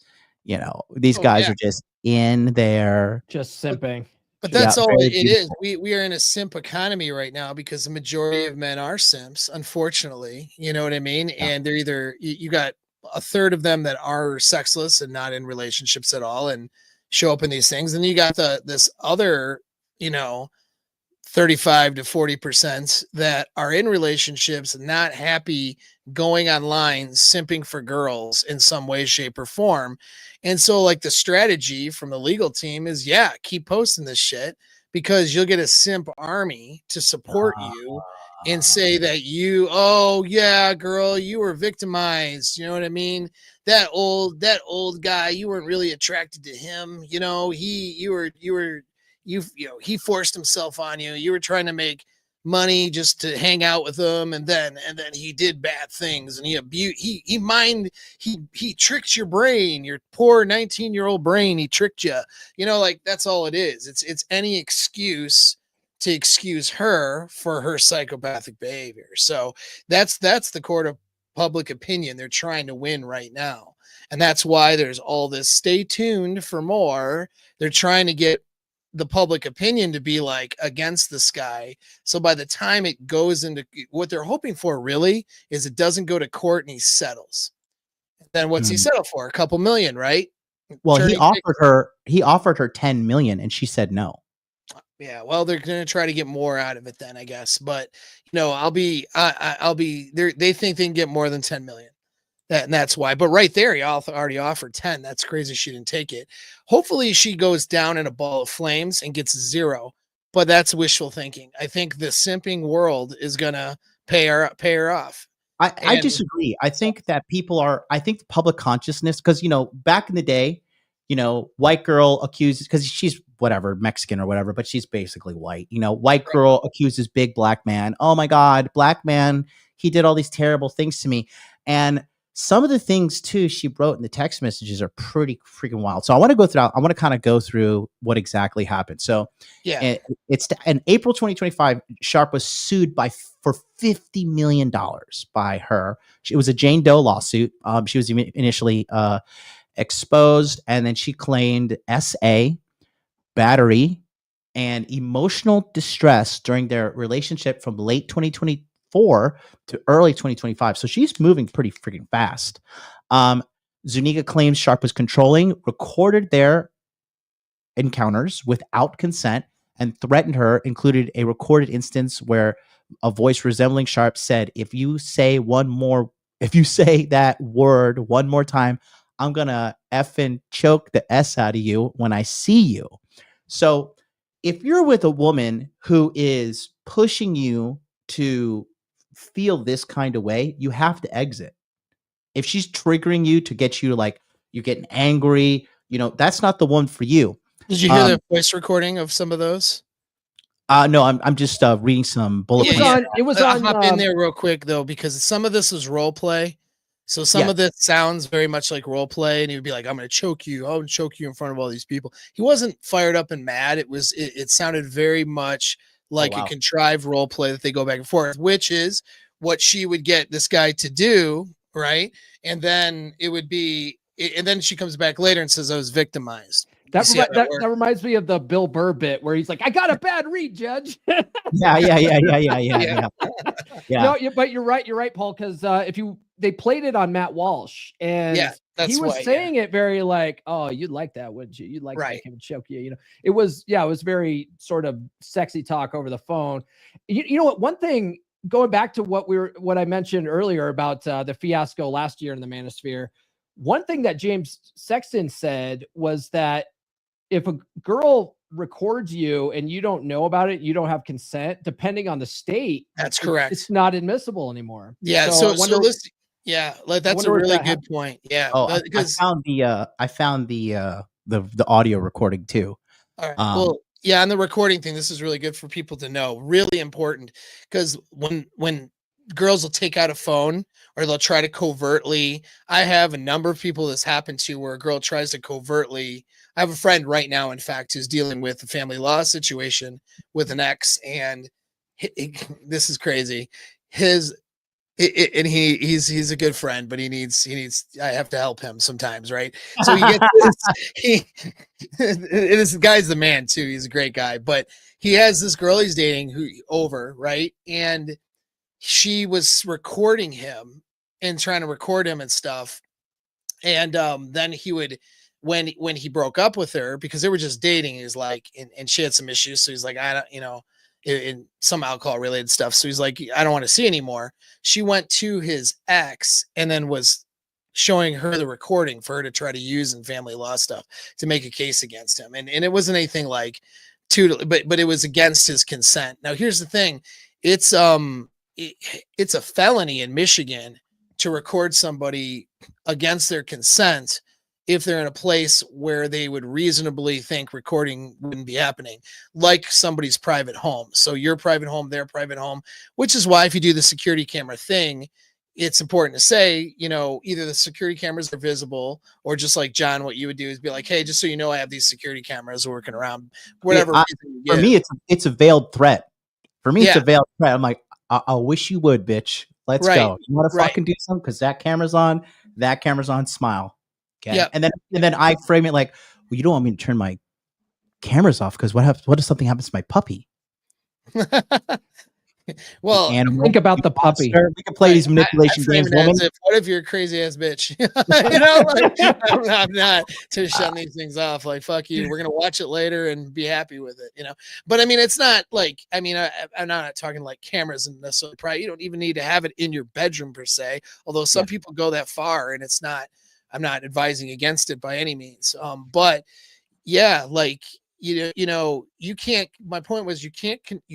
These guys are just in there, just simping. But that's all it is. We are in a simp economy right now because the majority of men are simps, unfortunately. You know what I mean? Yeah. And they're either, you got a third of them that are sexless and not in relationships at all and show up in these things. And you got this other, 35 to 40% that are in relationships, not happy, going online, simping for girls in some way, shape, or form. And so like the strategy from the legal team is, keep posting this shit because you'll get a simp army to support you and say that girl, you were victimized. You know what I mean? That old guy, you weren't really attracted to him. He forced himself on you. You were trying to make money just to hang out with him, and then he did bad things, and he tricked your brain, your poor 19-year-old brain. He tricked you. Like that's all it is. It's any excuse to excuse her for her psychopathic behavior. So that's the court of public opinion they're trying to win right now, and that's why there's all this. Stay tuned for more. They're trying to get the public opinion to be like against this guy. So by the time it goes into, what they're hoping for really is it doesn't go to court and he settles. Then what's he settle for? A couple million, right? Well, he offered her 10 million and she said no. Yeah. Well, they're going to try to get more out of it then, I guess. But I'll be there. They think they can get more than 10 million. And that's why. But right there, he already offered 10. That's crazy she didn't take it. Hopefully she goes down in a ball of flames and gets 0. But that's wishful thinking. I think the simping world is going to pay her off. I disagree. I think that I think the public consciousness, because, back in the day, white girl accuses, because she's whatever, Mexican or whatever, but she's basically white. White girl accuses big black man. Oh my God, black man, he did all these terrible things to me. And some of the things too she wrote in the text messages are pretty freaking wild. So I want to kind of go through what exactly happened. So it's in April 2025, Sharpe was sued for $50 million by her. It was a Jane Doe lawsuit. She was initially exposed, and then she claimed SA, battery, and emotional distress during their relationship from late 2024 to early 2025. So she's moving pretty freaking fast. Zuniga claims Sharpe was controlling, recorded their encounters without consent, and threatened her, included a recorded instance where a voice resembling Sharpe said, if you say that word one more time, I'm gonna effing choke the S out of you when I see you. So if you're with a woman who is pushing you to feel this kind of way, you have to exit. If she's triggering you to get you like you're getting angry, that's not the one for you. Did you hear the voice recording of some of those? No, I'm just reading some bullet points. It was I'll on. hop in there real quick though, because some of this was role play. So some of this sounds very much like role play, and he would be like, "I'm going to choke you. I'll choke you in front of all these people." He wasn't fired up and mad. It sounded very much like a contrived role play that they go back and forth, which is what she would get this guy to do, right? And then it would be, and then she comes back later and says, "I was victimized." That reminds me of the Bill Burr bit where he's like, "I got a bad read, Judge." Yeah. No, but you're right, Paul. Because they played it on Matt Walsh, and he was saying it very like, "Oh, you'd like that, wouldn't you? You'd like to make him choke you." It was very sort of sexy talk over the phone. You know what? One thing, going back to what I mentioned earlier about the fiasco last year in the Manosphere, one thing that James Sexton said was that if a girl records you and you don't know about it, you don't have consent, depending on the state. That's correct. It's not admissible anymore. Yeah. So listen, that's a really good point. Yeah. Oh, I found the audio recording too. All right. Well, yeah, on the recording thing, this is really good for people to know. Really important, because when girls will take out a phone or they'll try to covertly, I have a number of people this happened to where a girl tries to covertly. I have a friend right now, in fact, who's dealing with a family law situation with an ex, and this is crazy. He's a good friend, but he needs I have to help him sometimes, right? So he gets this guy's the man too. He's a great guy, but he has this girl he's dating right? And she was recording him and trying to record him and stuff. And then he would, when he broke up with her, because they were just dating, he was like, and she had some issues. So he's like, I don't, in some alcohol related stuff. So he's like, I don't want to see anymore. She went to his ex and then was showing her the recording for her to try to use in family law stuff to make a case against him. And it wasn't anything like but it was against his consent. Now, here's the thing. It's a felony in Michigan to record somebody against their consent if they're in a place where they would reasonably think recording wouldn't be happening, like somebody's private home. So your private home, their private home, which is why if you do the security camera thing, it's important to say, either the security cameras are visible, or just like John, what you would do is be like, "Hey, just so you know, I have these security cameras working around." Whatever. For me, it's a veiled threat. It's a veiled threat. I'm like, I wish you would, bitch. Let's go. You want to fucking do something? Because that camera's on. Smile. Okay. Yeah. And then I frame it like, well, you don't want me to turn my cameras off because what if something happens to my puppy? Well, think about the puppy. We can play these manipulation games. What if you're a crazy ass bitch? I'm not to shut these things off. Like, fuck you. We're gonna watch it later and be happy with it. But I mean, it's not like, I'm not talking like cameras and necessarily private. You don't even need to have it in your bedroom per se. Although some people go that far, and it's not. I'm not advising against it by any means. But yeah, like you can't. My point was, you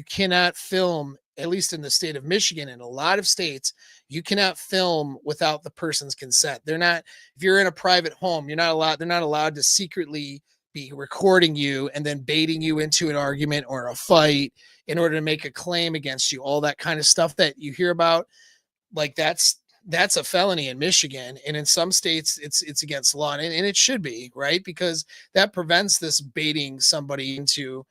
cannot film. At least in the state of Michigan, in a lot of states, you cannot film without the person's consent. They're not, if you're in a private home, they're not allowed to secretly be recording you and then baiting you into an argument or a fight in order to make a claim against you. All that kind of stuff that you hear about, like that's a felony in Michigan. And in some states it's against law, and it should be, right? Because that prevents this baiting somebody into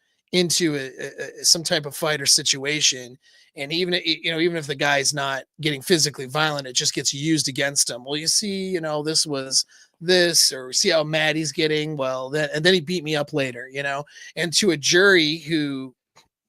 some type of fight or situation. And even if the guy's not getting physically violent, it just gets used against him. Well, you see, this was this, or see how mad he's getting. Well, and then he beat me up later, and to a jury who,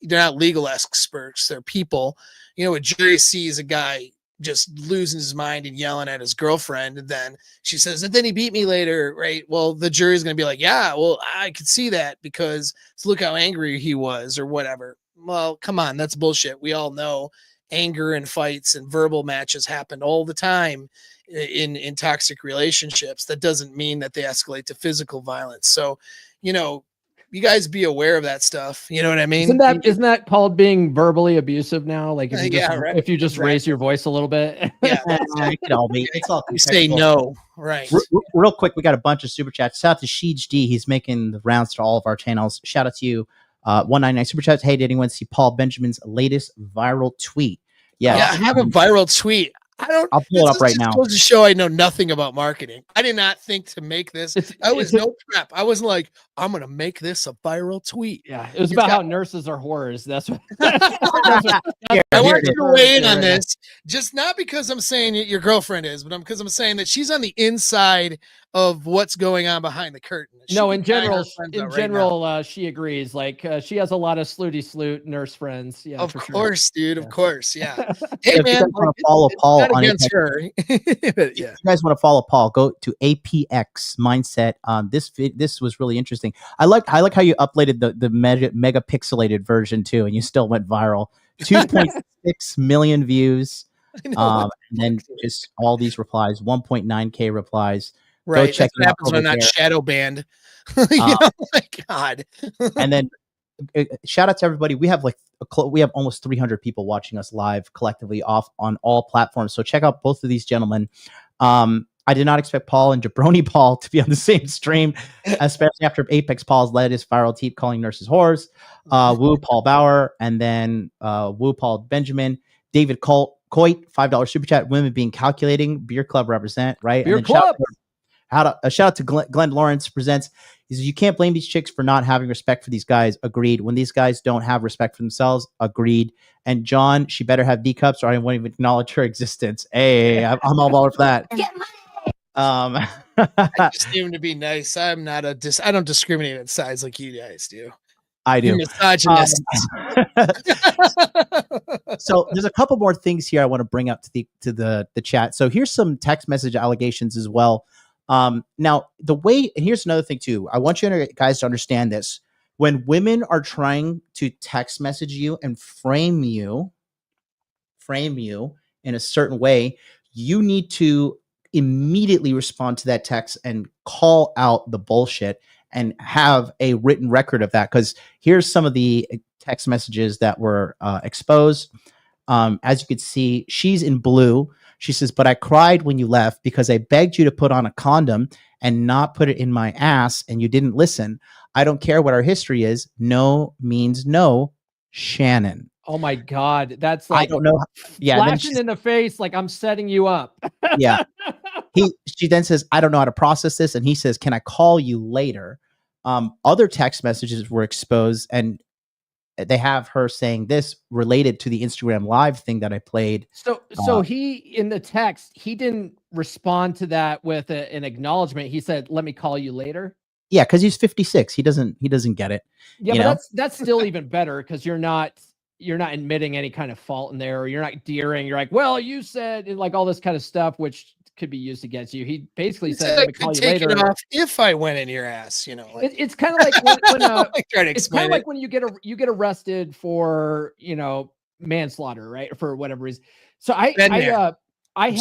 they're not legal experts, they're people, a jury sees a guy just losing his mind and yelling at his girlfriend. And then she says, and then he beat me later, right? Well, the jury's going to be like, yeah, well, I could see that because look how angry he was or whatever. Well, come on, that's bullshit. We all know anger and fights and verbal matches happen all the time in toxic relationships. That doesn't mean that they escalate to physical violence. So, you know, you guys be aware of that stuff. You know what I mean? Isn't that called being verbally abusive now? Like if you just, right. if you just raise your voice a little bit. Yeah, it could all be. It's all you say no, right? Real quick, we got a bunch of super chats. Shout out to Sheej D. He's making the rounds to all of our channels. Shout out to you. 199 super chats. Hey, did anyone see Paul Benjamin's latest viral tweet? Yeah, I have a viral tweet. I'll pull it up right now. Goes to show I know nothing about marketing. I did not think to make this. I was no prep. I wasn't like, I'm gonna make this a viral tweet. Yeah, it was about how nurses are whores. That's what. I want you to weigh in on this, just not because I'm saying your girlfriend is, but because I'm saying that she's on the inside of what's going on behind the curtain. No, in general, she agrees. Like she has a lot of sloot nurse friends. Yeah, of course, dude. Of course, yeah. Hey, man, want to follow Paul on against her. If you guys want to follow Paul, go to APX Mindset. This was really interesting. I like how you uploaded the mega pixelated version too, and you still went viral. 2.6 million views. And then just all these replies, 1.9K replies. Right. Go check it out. Happens when I'm not shadow banned. You know, my God. And then shout out to everybody. We have we have almost 300 people watching us live collectively off on all platforms. So check out both of these gentlemen. I did not expect Paul and Jabroni Paul to be on the same stream, especially after Apex Paul's latest viral tweet calling nurses whores. Woo Paul Bauer, and then Woo Paul Benjamin, David Coit, $5 super chat. Women being calculating. Beer Club represent, right? Beer Club. Shout out to Glenn Lawrence presents. He says, you can't blame these chicks for not having respect for these guys. Agreed. When these guys don't have respect for themselves, agreed. And John, she better have D cups or I won't even acknowledge her existence. Hey, I'm all over for that. I just need him to be nice. I'm not I don't discriminate in size like you guys do. I do. Misogynist. So there's a couple more things here I want to bring up to the chat. So here's some text message allegations as well. Now the way, and here's another thing too. I want you guys to understand this. When women are trying to text message you and frame you in a certain way, you need to immediately respond to that text and call out the bullshit and have a written record of that. Because here's some of the text messages that were exposed. As you could see, she's in blue. She says, but I cried when you left because I begged you to put on a condom and not put it in my ass, and you didn't listen. I don't care what our history is. No means no, Shannon. Oh my God. That's like, I don't know. Yeah. Flashing in the face like I'm setting you up. Yeah. She then says, I don't know how to process this. And he says, can I call you later? Other text messages were exposed, and they have her saying this related to the Instagram Live thing that I played. So he, in the text, he didn't respond to that with an acknowledgement. He said, let me call you later. Yeah. Cause he's 56. He doesn't get it. Yeah. But that's still even better. Cause you're not admitting any kind of fault in there, or you're not deering. You're like, well, you said, and like all this kind of stuff, which could be used against you. He basically said, let me call you later. It off if I went in your ass, you know. Like, it's kind of like when it's kind of like when you get arrested for, you know, manslaughter, right? For whatever reason. So I have I'm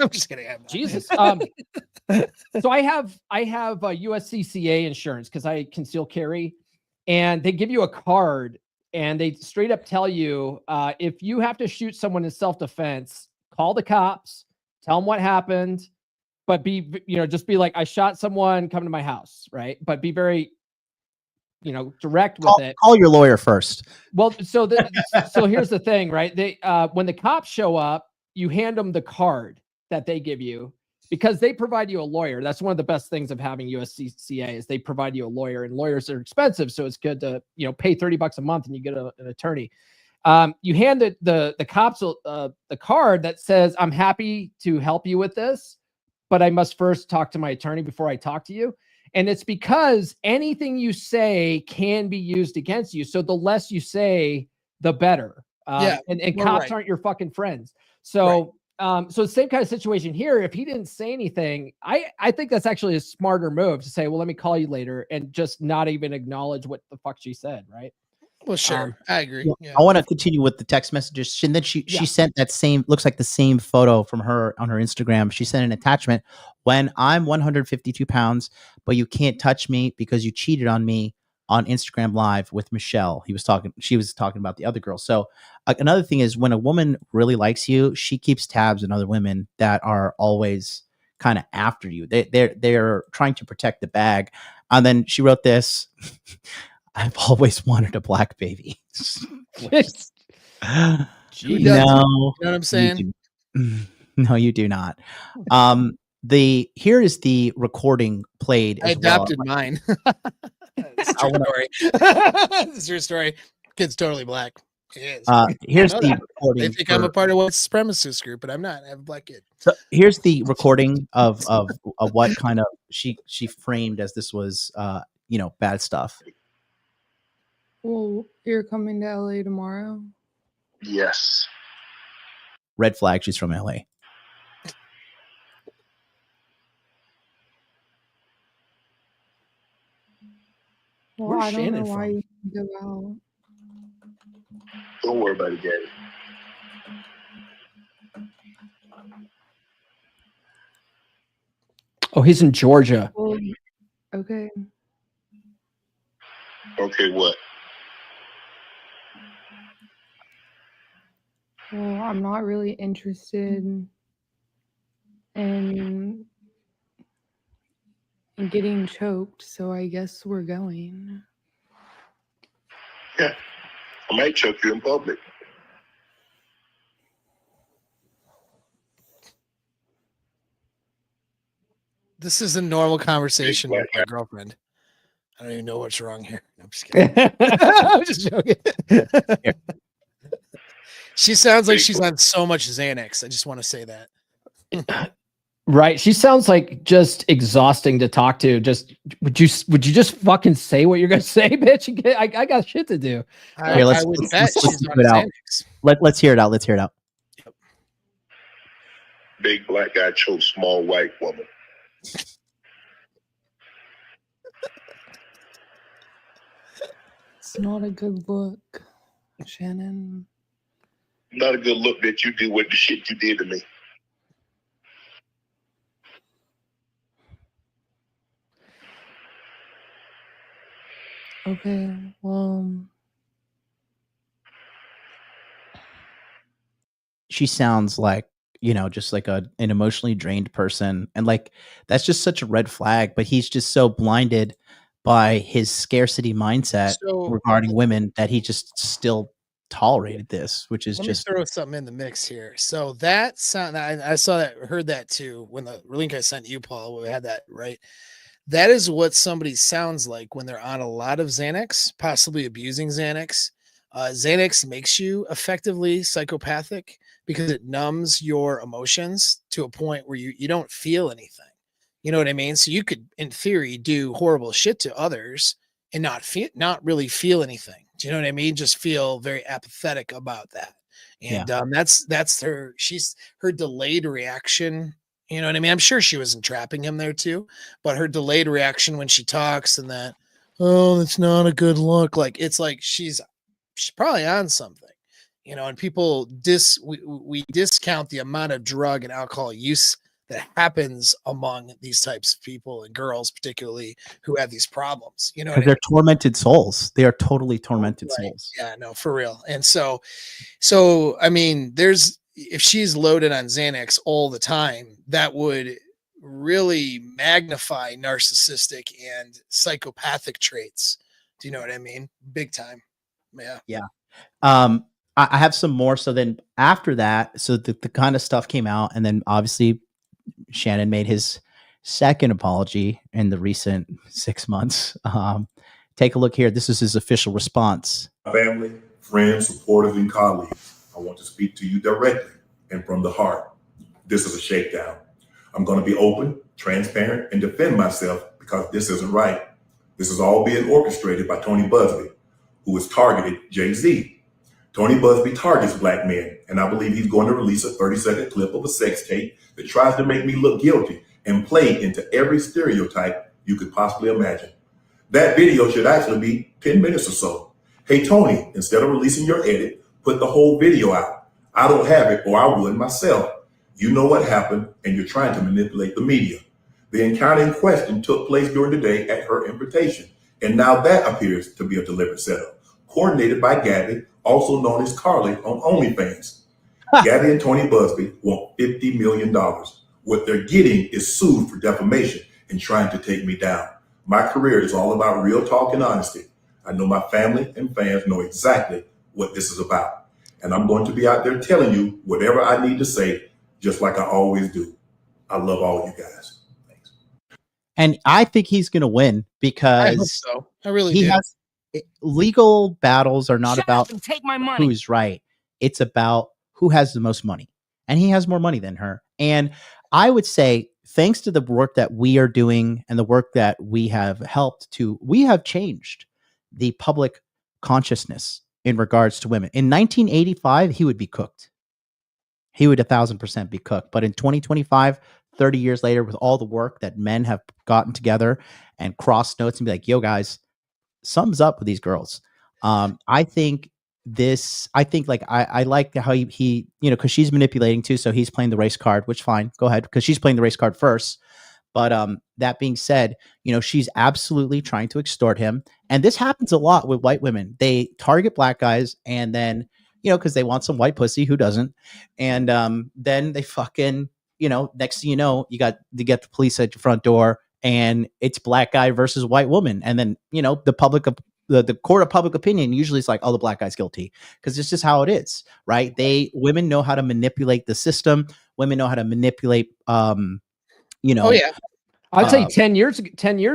just kidding. Jesus. So I have a USCCA insurance because I conceal carry, and they give you a card and they straight up tell you, if you have to shoot someone in self-defense, call the cops, tell them what happened, but just be like, I shot someone, come to my house, right? But be very, direct with it. Call your lawyer first. Well, so here's the thing, right? They, when the cops show up, you hand them the card that they give you because they provide you a lawyer. That's one of the best things of having USCCA is they provide you a lawyer, and lawyers are expensive. So it's good to, pay $30 a month and you get an attorney. You hand the cops the card that says, I'm happy to help you with this, but I must first talk to my attorney before I talk to you. And it's because anything you say can be used against you. So the less you say, the better. And cops aren't your fucking friends. So So same kind of situation here. If he didn't say anything, I think that's actually a smarter move to say, well, let me call you later, and just not even acknowledge what the fuck she said, right? Well, sure. I agree. Yeah. I want to continue with the text messages. And then she sent that same, looks like the same photo from her on her Instagram. She sent an attachment. When I'm 152 pounds, but you can't touch me because you cheated on me on Instagram Live with Michelle. She was talking about the other girl. So another thing is, when a woman really likes you, she keeps tabs on other women that are always kind of after you. They're trying to protect the bag. And then she wrote this. I've always wanted a black baby. Jeez. No, you know what I'm saying? No, you do not. Here is the recording played. I adopted mine. It's a true story. It's a true story. Kid's totally black. It is. Here's the recording. They think I'm a part of white supremacist group, but I'm not. I have a black kid. So here's the recording of what kind of she framed as this was bad stuff. Well, you're coming to LA tomorrow? Yes. Red flag, she's from LA. Well, Where's I don't Shannon know why from? you can go out. Don't worry about it, Gabby. Oh, he's in Georgia. Well, okay. Okay, what? Well, I'm not really interested in getting choked, so I guess we're going. Yeah. I might choke you in public. This is a normal conversation with my girlfriend. I don't even know what's wrong here. No, I'm just kidding. I'm just joking. She sounds like she's on so much Xanax. I just want to say that. Right. She sounds like just exhausting to talk to. Just would you just fucking say what you're gonna say, bitch? I got shit to do. Here, let's hear it out. Let's hear it out. Let's hear it out. Big black guy chose small white woman. It's not a good look, Shannon. Not a good look that you do with the shit you did to me. Okay, well, she sounds like, just like an emotionally drained person. And like, that's just such a red flag, but he's just so blinded by his scarcity mindset regarding women that he just still tolerated this, which is Let me throw something in the mix here. So that sound, I saw that, heard that too when the link I sent you, Paul, we had that, right? That is what somebody sounds like when they're on a lot of Xanax, possibly abusing Xanax. Xanax makes you effectively psychopathic because it numbs your emotions to a point where you don't feel anything. You know what I mean? So you could, in theory, do horrible shit to others and not really feel anything. Do you know what I mean? Just feel very apathetic about that. And that's her delayed reaction. You know what I mean? I'm sure she was entrapping him there too, but her delayed reaction when she talks and that, oh, it's not a good look. Like, it's like she's probably on something, and people we discount the amount of drug and alcohol use that happens among these types of people and girls, particularly who have these problems, because they're tormented souls. They are totally tormented souls. Yeah, no, for real. And so, I mean, if she's loaded on Xanax all the time, that would really magnify narcissistic and psychopathic traits. Do you know what I mean? Big time. Yeah. Yeah. I have some more. So then after that, so the kind of stuff came out, and then obviously Shannon made his second apology in the recent 6 months. Take a look here. This is his official response. Family, friends, supporters, and colleagues, I want to speak to you directly and from the heart. This is a shakedown. I'm going to be open, transparent, and defend myself because this isn't right. This is all being orchestrated by Tony Busby, who has targeted Jay-Z. Tony Busby targets black men, and I believe he's going to release a 30-second clip of a sex tape that tries to make me look guilty and play into every stereotype you could possibly imagine. That video should actually be 10 minutes or so. Hey, Tony, instead of releasing your edit, put the whole video out. I don't have it, or I would myself. You know what happened, and you're trying to manipulate the media. The encounter in question took place during the day at her invitation, and now that appears to be a deliberate setup, coordinated by Gabby, also known as Carly on OnlyFans. Gabby and Tony Busby want $50 million. What they're getting is sued for defamation and trying to take me down. My career is all about real talk and honesty. I know my family and fans know exactly what this is about. And I'm going to be out there telling you whatever I need to say, just like I always do. I love all you guys. Thanks. And I think he's going to win because I hope so. I really he do. has legal battles are not Shut about up and take my money. who's right. It's about who has the most money. And he has more money than her. And I would say, thanks to the work that we are doing and the work that we have helped to, we have changed the public consciousness in regards to women. In 1985, he would be cooked. He would 1,000% be cooked. But in 2025, 30 years later, with all the work that men have gotten together and crossed notes and be like, yo, guys, something's up with these girls. I think like I like how he you know, because she's manipulating too, so he's playing the race card, which fine, go ahead, because she's playing the race card first. But that being said, you know, she's absolutely trying to extort him, and this happens a lot with white women. They target black guys, and then, you know, because they want some white pussy, who doesn't? And then they fucking, you know, next thing you know, you get the police at your front door, and it's black guy versus white woman, and then, you know, the court of public opinion usually is like, oh, the black guy's guilty, because it's just how it is, right? Women know how to manipulate the system. Women know how to manipulate, you know. Oh yeah. I'd say 10 years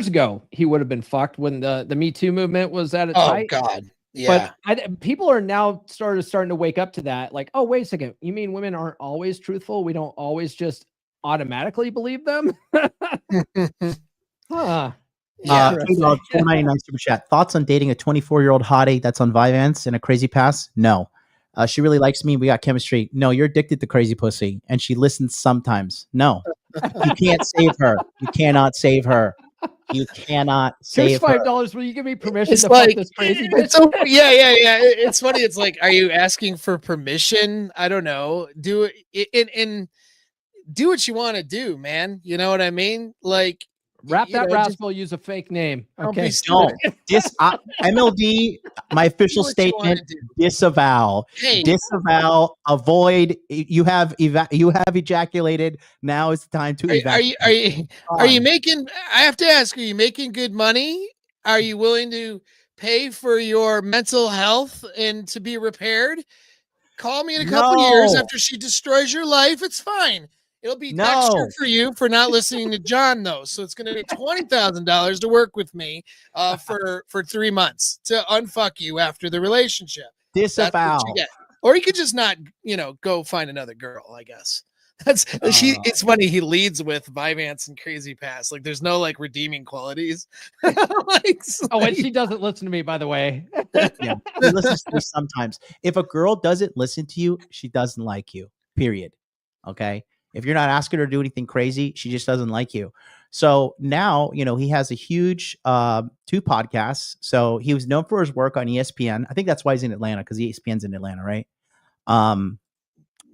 ago, he would have been fucked when the Me Too movement was at its height. Oh God. Yeah. But people are now starting to wake up to that. Like, oh, wait a second. You mean women aren't always truthful? We don't always just automatically believe them? Huh. Yeah. 499 super chat. Thoughts on dating a 24-year-old hottie that's on Vyvanse and a crazy pass? No. She really likes me. We got chemistry. No, you're addicted to crazy pussy, and she listens sometimes. No, you can't save her. You cannot save her. You cannot save Here's $5. Will you give me permission It's to like, fuck this crazy bitch? it's so, yeah. It's funny. It's like, are you asking for permission? I don't know. Do it and do what you want to do, man. You know what I mean? Like, Wrap you that know, rascal, use a fake name. don't be Okay. stupid. MLD, my official Do what you wanna statement, do. disavow. Hey, Disavow, avoid. You have ejaculated. Now is the time to are evacuate. you making? I have to ask. Are you making good money? Are you willing to pay for your mental health and to be repaired? Call me in a couple years No. after she destroys your life. It's fine. It'll be No. extra for you for not listening to John, though. So it's going to be $20,000 to work with me for 3 months to unfuck you after the relationship. That's Disavow. what you get. Or you could just not, you know, go find another girl, I guess. It's funny. He leads with Vyvanse and Crazy Pass. Like, there's no like redeeming qualities. Oh, and she doesn't listen to me, by the way. Yeah, she listens to me sometimes. If a girl doesn't listen to you, she doesn't like you. Period. Okay. If you're not asking her to do anything crazy, she just doesn't like you. So now, you know, he has a huge 2 podcasts. So he was known for his work on ESPN. I think that's why he's in Atlanta, because ESPN's in Atlanta, right? I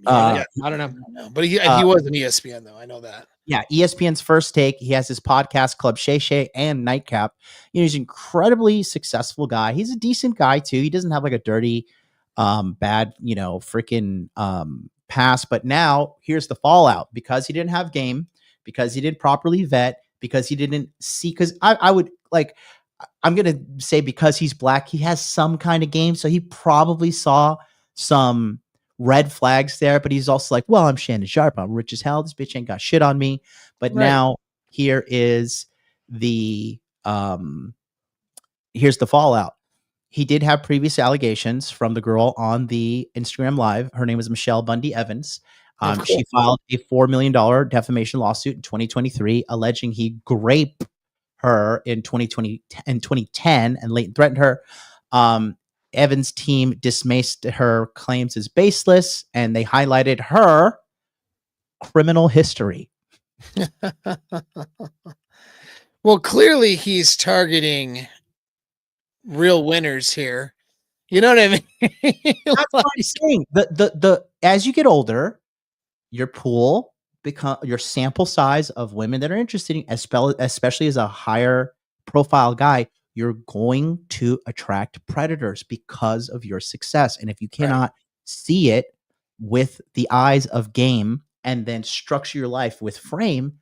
don't know. No, but he was an ESPN though. I know that. Yeah, ESPN's First Take. He has his podcast, Club Shay Shay and Nightcap. You know, he's an incredibly successful guy. He's a decent guy too. He doesn't have like a dirty, bad, you know, freaking pass. But now here's the fallout, because he didn't have game, because he didn't properly vet, because he didn't see. Because I would like, I'm gonna say, because he's black, he has some kind of game, so he probably saw some red flags there. But he's also like, well, I'm Shannon Sharpe, I'm rich as hell, this bitch ain't got shit on me. But Right. now here is the here's the fallout. He did have previous allegations from the girl on the Instagram Live. Her name is Michelle Bundy Evans. She filed a $4 million defamation lawsuit in 2023, alleging he raped her in 2010 and later threatened her. Evan's team dismissed her claims as baseless, and they highlighted her criminal history. Well, clearly he's targeting real winners here. You know what I mean? That's what I'm saying. The as you get older, your pool your sample size of women that are interested in, especially as a higher profile guy, you're going to attract predators because of your success. And if you cannot see it with the eyes of game and then structure your life with frame,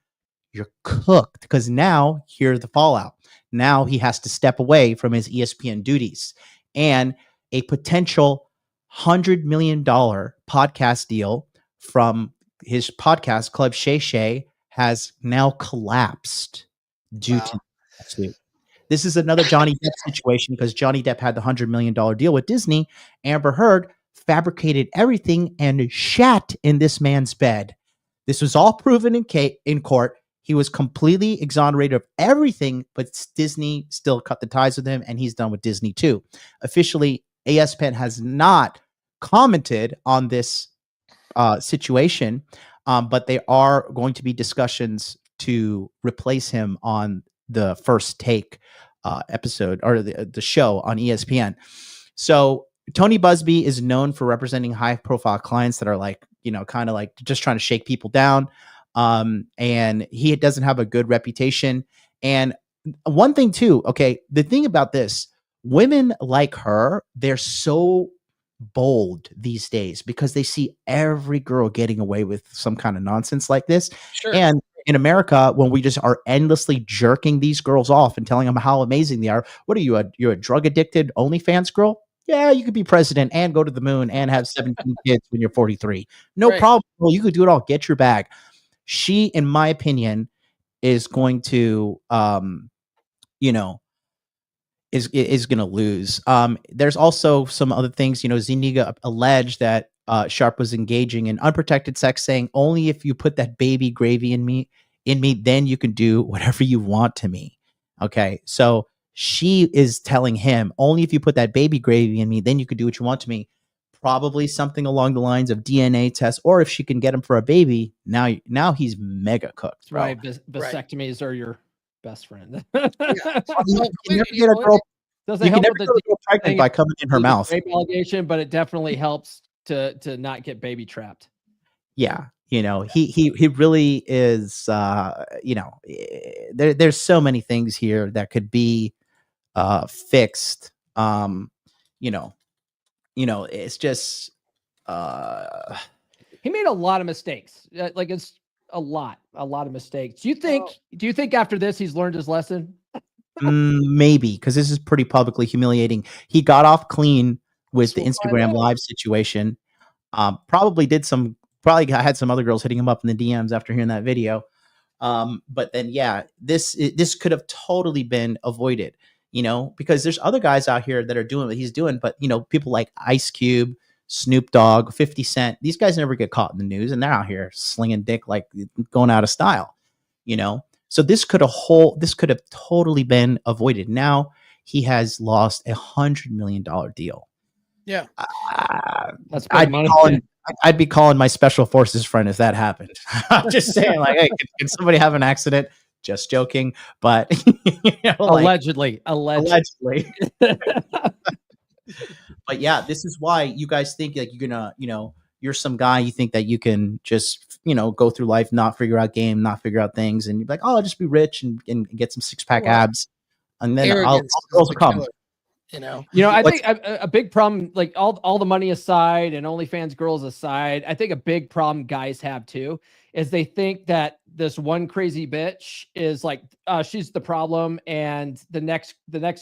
you're cooked, because now here's the fallout. Now he has to step away from his ESPN duties, and a potential $100 million podcast deal from his podcast Club Shay Shay has now collapsed due to lawsuit. This is another Johnny Depp situation, because Johnny Depp had the $100 million deal with Disney. Amber Heard fabricated everything and shat in this man's bed. This was all proven in court. He was completely exonerated of everything, but Disney still cut the ties with him, and he's done with Disney too. Officially, ESPN has not commented on this situation, but there are going to be discussions to replace him on the First Take episode, or the show on ESPN. So Tony Busby is known for representing high-profile clients that are like, kind of like just trying to shake people down. And he doesn't have a good reputation. And one thing too, okay, the thing about this, women like her, they're so bold these days because they see every girl getting away with some kind of nonsense like this. Sure. And in America, when we just are endlessly jerking these girls off and telling them how amazing they are, what are you, you're a drug addicted OnlyFans girl? Yeah, you could be president and go to the moon and have 17 kids when you're 43. No problem. Well, you could do it all. Get your bag. She, in my opinion, is going to, is going to lose. There's also some other things. Zuniga alleged that Sharpe was engaging in unprotected sex, saying, "Only if you put that baby gravy in me, then you can do whatever you want to me." Okay, so she is telling him, "Only if you put that baby gravy in me, then you could do what you want to me." Probably something along the lines of DNA tests, or if she can get him for a baby, now he's mega cooked. Bro. Right, vasectomies are your best friend. You can never get a girl. You can never get a girl pregnant by coming in her mouth. Rape allegation, but it definitely helps to not get baby trapped. Yeah, he really is. There's so many things here that could be fixed. It's just he made a lot of mistakes. Like, it's a lot of mistakes. Do you think after this he's learned his lesson? Maybe, because this is pretty publicly humiliating. He got off clean with the Instagram live situation. Probably had some other girls hitting him up in the DMs after hearing that video. But then, yeah, this could have totally been avoided. Because there's other guys out here that are doing what he's doing, but people like Ice Cube, Snoop Dogg, 50 Cent, these guys never get caught in the news, and they're out here slinging dick like going out of style, So this could have totally been avoided. Now he has lost $100 million deal. Yeah, that's I'd be calling my special forces friend if that happened. I'm just saying, like, hey, can somebody have an accident? Just joking, but allegedly. But yeah, this is why you guys think like you're gonna, you're some guy, you think that you can just, go through life, not figure out game, not figure out things, and you're like, oh, I'll just be rich and get some 6-pack abs, and then all girls will come. I think a big problem, like all the money aside and OnlyFans girls aside, I think a big problem guys have too is they think that this one crazy bitch is like she's the problem, and the next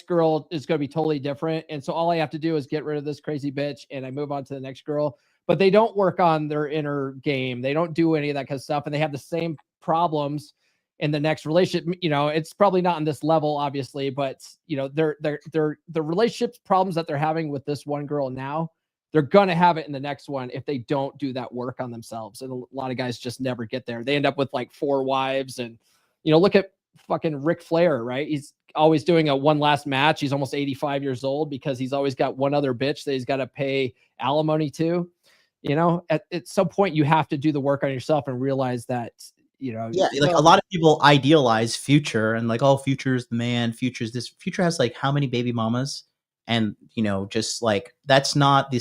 girl is going to be totally different, and so all I have to do is get rid of this crazy bitch and I move on to the next girl. But they don't work on their inner game. They don't do any of that kind of stuff, and they have the same problems in the next relationship. It's probably not on this level, obviously, but the relationship problems that they're having with this one girl now, they're going to have it in the next one if they don't do that work on themselves. And a lot of guys just never get there. They end up with like 4 wives, and look at fucking Ric Flair, right? He's always doing a one last match. He's almost 85 years old because he's always got one other bitch that he's got to pay alimony to. You know, at some point you have to do the work on yourself and realize that, you know, yeah, like a lot of people idealize Future and like, oh, Future's the man, Future's this. Future has like how many baby mamas? And, you know, just like that's not the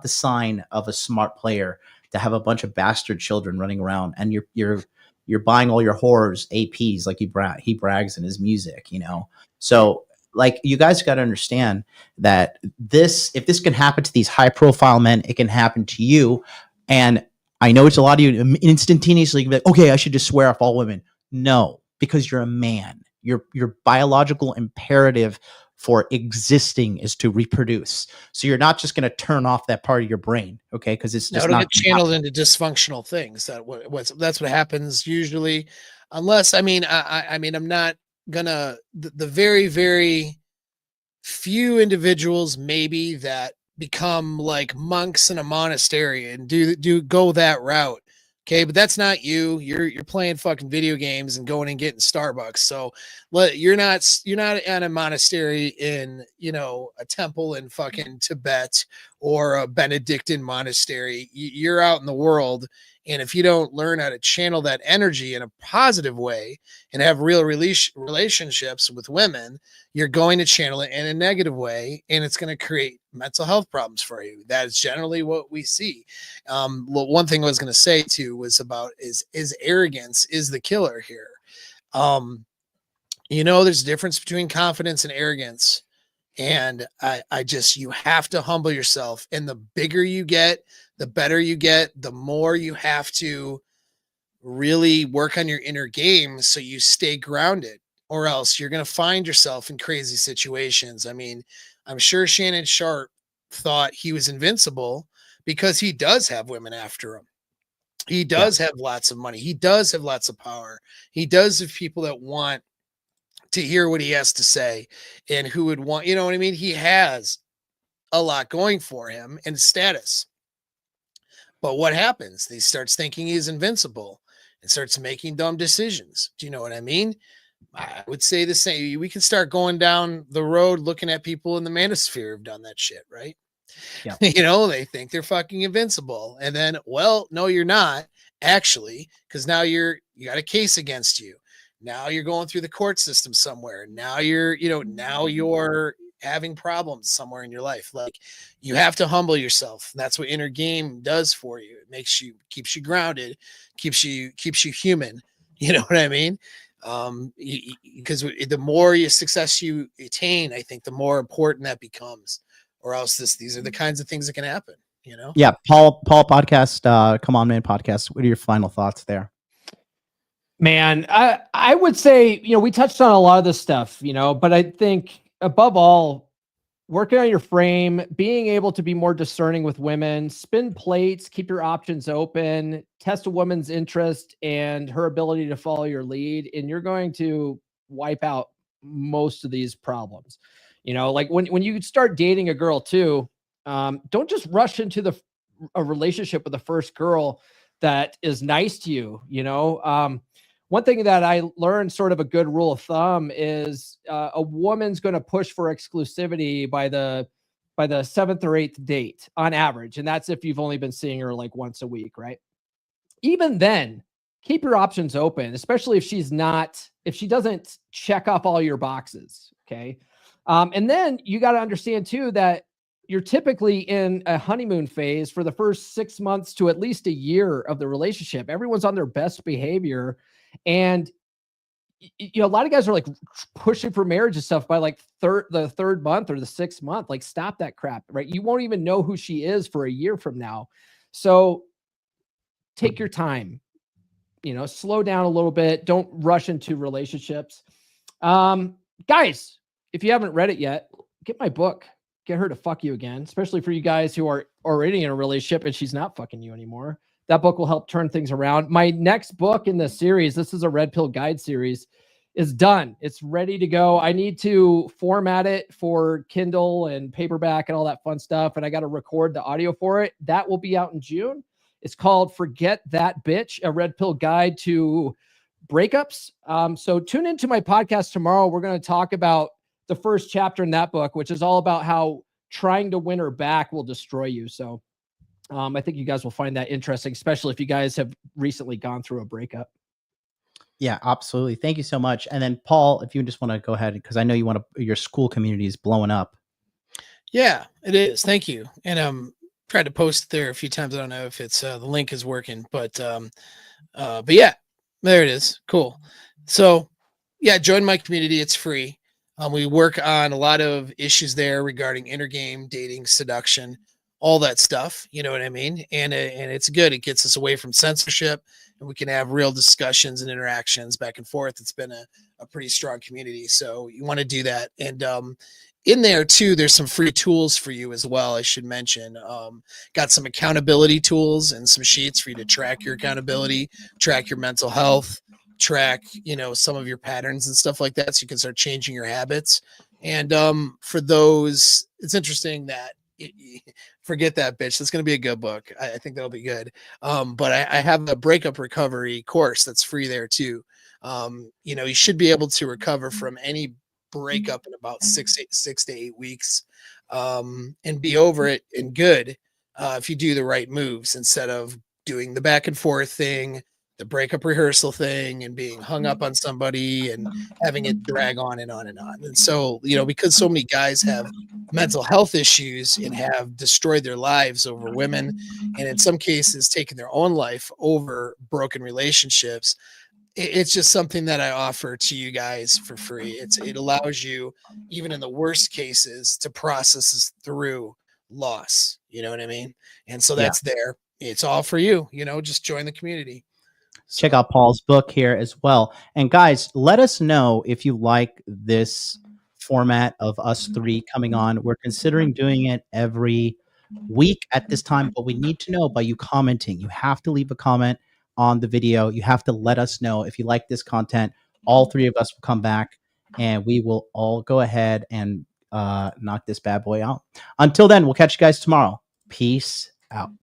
sign of a smart player to have a bunch of bastard children running around, and you're buying all your whores APs like he brags in his music, you know. So like, you guys got to understand that if this can happen to these high profile men, it can happen to you. And I know it's a lot of you instantaneously be like, okay, I should just swear off all women. No, because you're a man. Your biological imperative for existing is to reproduce. So you're not just going to turn off that part of your brain, okay? Because it's just not get channeled into dysfunctional things. That's what happens usually, unless I mean I'm not gonna the very, very few individuals maybe that become like monks in a monastery and do go that route. Okay, but that's not you. You're playing fucking video games and going and getting Starbucks. So you're not at a monastery in, you know, a temple in fucking Tibet or a Benedictine monastery. You're out in the world, and if you don't learn how to channel that energy in a positive way and have real relationships with women, you're going to channel it in a negative way, and it's going to create mental health problems for you. That is generally what we see. One thing I was going to say too was about is arrogance is the killer here. You know, there's a difference between confidence and arrogance. And you have to humble yourself. And the bigger you get, the better you get, the more you have to really work on your inner game so you stay grounded, or else you're going to find yourself in crazy situations. I mean, I'm sure Shannon Sharpe thought he was invincible because he does have women after him. He does have lots of money. He does have lots of power. He does have people that want to hear what he has to say and who would want, you know what I mean? He has a lot going for him and status. But what happens? He starts thinking he's invincible and starts making dumb decisions. Do you know what I mean? I would say the same. We can start going down the road looking at people in the manosphere who've done that shit, right? Yeah. You know, they think they're fucking invincible. And then, well, no, you're not actually, because now you got a case against you. Now you're going through the court system somewhere. Now you're having problems somewhere in your life. Like, you have to humble yourself. That's what inner game does for you. It keeps you grounded, keeps you human. You know what I mean? Because the more success you attain, I think the more important that becomes, or else these are the kinds of things that can happen, you know? Yeah. Paul podcast, Come On Man podcast. What are your final thoughts there? Man, I would say, you know, we touched on a lot of this stuff, you know, but I think above all, working on your frame, being able to be more discerning with women, spin plates, keep your options open, test a woman's interest and her ability to follow your lead, and you're going to wipe out most of these problems. You know, like when you start dating a girl too, don't just rush into a relationship with the first girl that is nice to you, you know. One thing that I learned, sort of a good rule of thumb, is a woman's going to push for exclusivity by the 7th or 8th date on average. And that's if you've only been seeing her like once a week, right? Even then, keep your options open, especially if she doesn't check off all your boxes. Okay. And then you got to understand too, that you're typically in a honeymoon phase for the first 6 months to at least a year of the relationship. Everyone's on their best behavior. And, you know, a lot of guys are like pushing for marriage and stuff by like the third month or the 6th month. Like, stop that crap, right? You won't even know who she is for a year from now. So take your time, you know, slow down a little bit. Don't rush into relationships. Guys, if you haven't read it yet, get my book, Get Her to Fuck You Again, especially for you guys who are already in a relationship and she's not fucking you anymore. That book will help turn things around. My next book in the series, this is a Red Pill Guide series, is done. It's ready to go. I need to format it for Kindle and paperback and all that fun stuff. And I got to record the audio for it. That will be out in June. It's called Forget That Bitch, a Red Pill Guide to breakups. So tune into my podcast tomorrow. We're going to talk about the first chapter in that book, which is all about how trying to win her back will destroy you. So I think you guys will find that interesting, especially if you guys have recently gone through a breakup. Yeah, absolutely. Thank you so much. And then Paul, if you just want to go ahead, because I know you want to, your Skool community is blowing up. Yeah, it is. Thank you. And tried to post there a few times. I don't know if it's the link is working, but yeah, there it is. Cool. So yeah, join my community. It's free. We work on a lot of issues there regarding intergame, dating, seduction, all that stuff. You know what I mean? And it's good. It gets us away from censorship, and we can have real discussions and interactions back and forth. It's been a pretty strong community. So you want to do that. And in there too, there's some free tools for you as well. I should mention, got some accountability tools and some sheets for you to track your accountability, track your mental health, track, some of your patterns and stuff like that. So you can start changing your habits. And for those, it's interesting that forget that bitch. That's going to be a good book. I think that'll be good. But I have a breakup recovery course that's free there too. You should be able to recover from any breakup in about 6 to 8 weeks, and be over it and good, if you do the right moves instead of doing the back and forth thing, the breakup rehearsal thing, and being hung up on somebody and having it drag on and on and on. And so, because so many guys have mental health issues and have destroyed their lives over women, and in some cases taken their own life over broken relationships, it's just something that I offer to you guys for free. It allows you, even in the worst cases, to process through loss. You know what I mean? And so that's there. It's all for you. Just join the community. So. Check out Paul's book here as well. And guys, let us know if you like this format of us three coming on. We're considering doing it every week at this time, but we need to know by you commenting. You have to leave a comment on the video. You have to let us know if you like this content. All three of us will come back and we will all go ahead and knock this bad boy out. Until then, we'll catch you guys tomorrow. Peace out.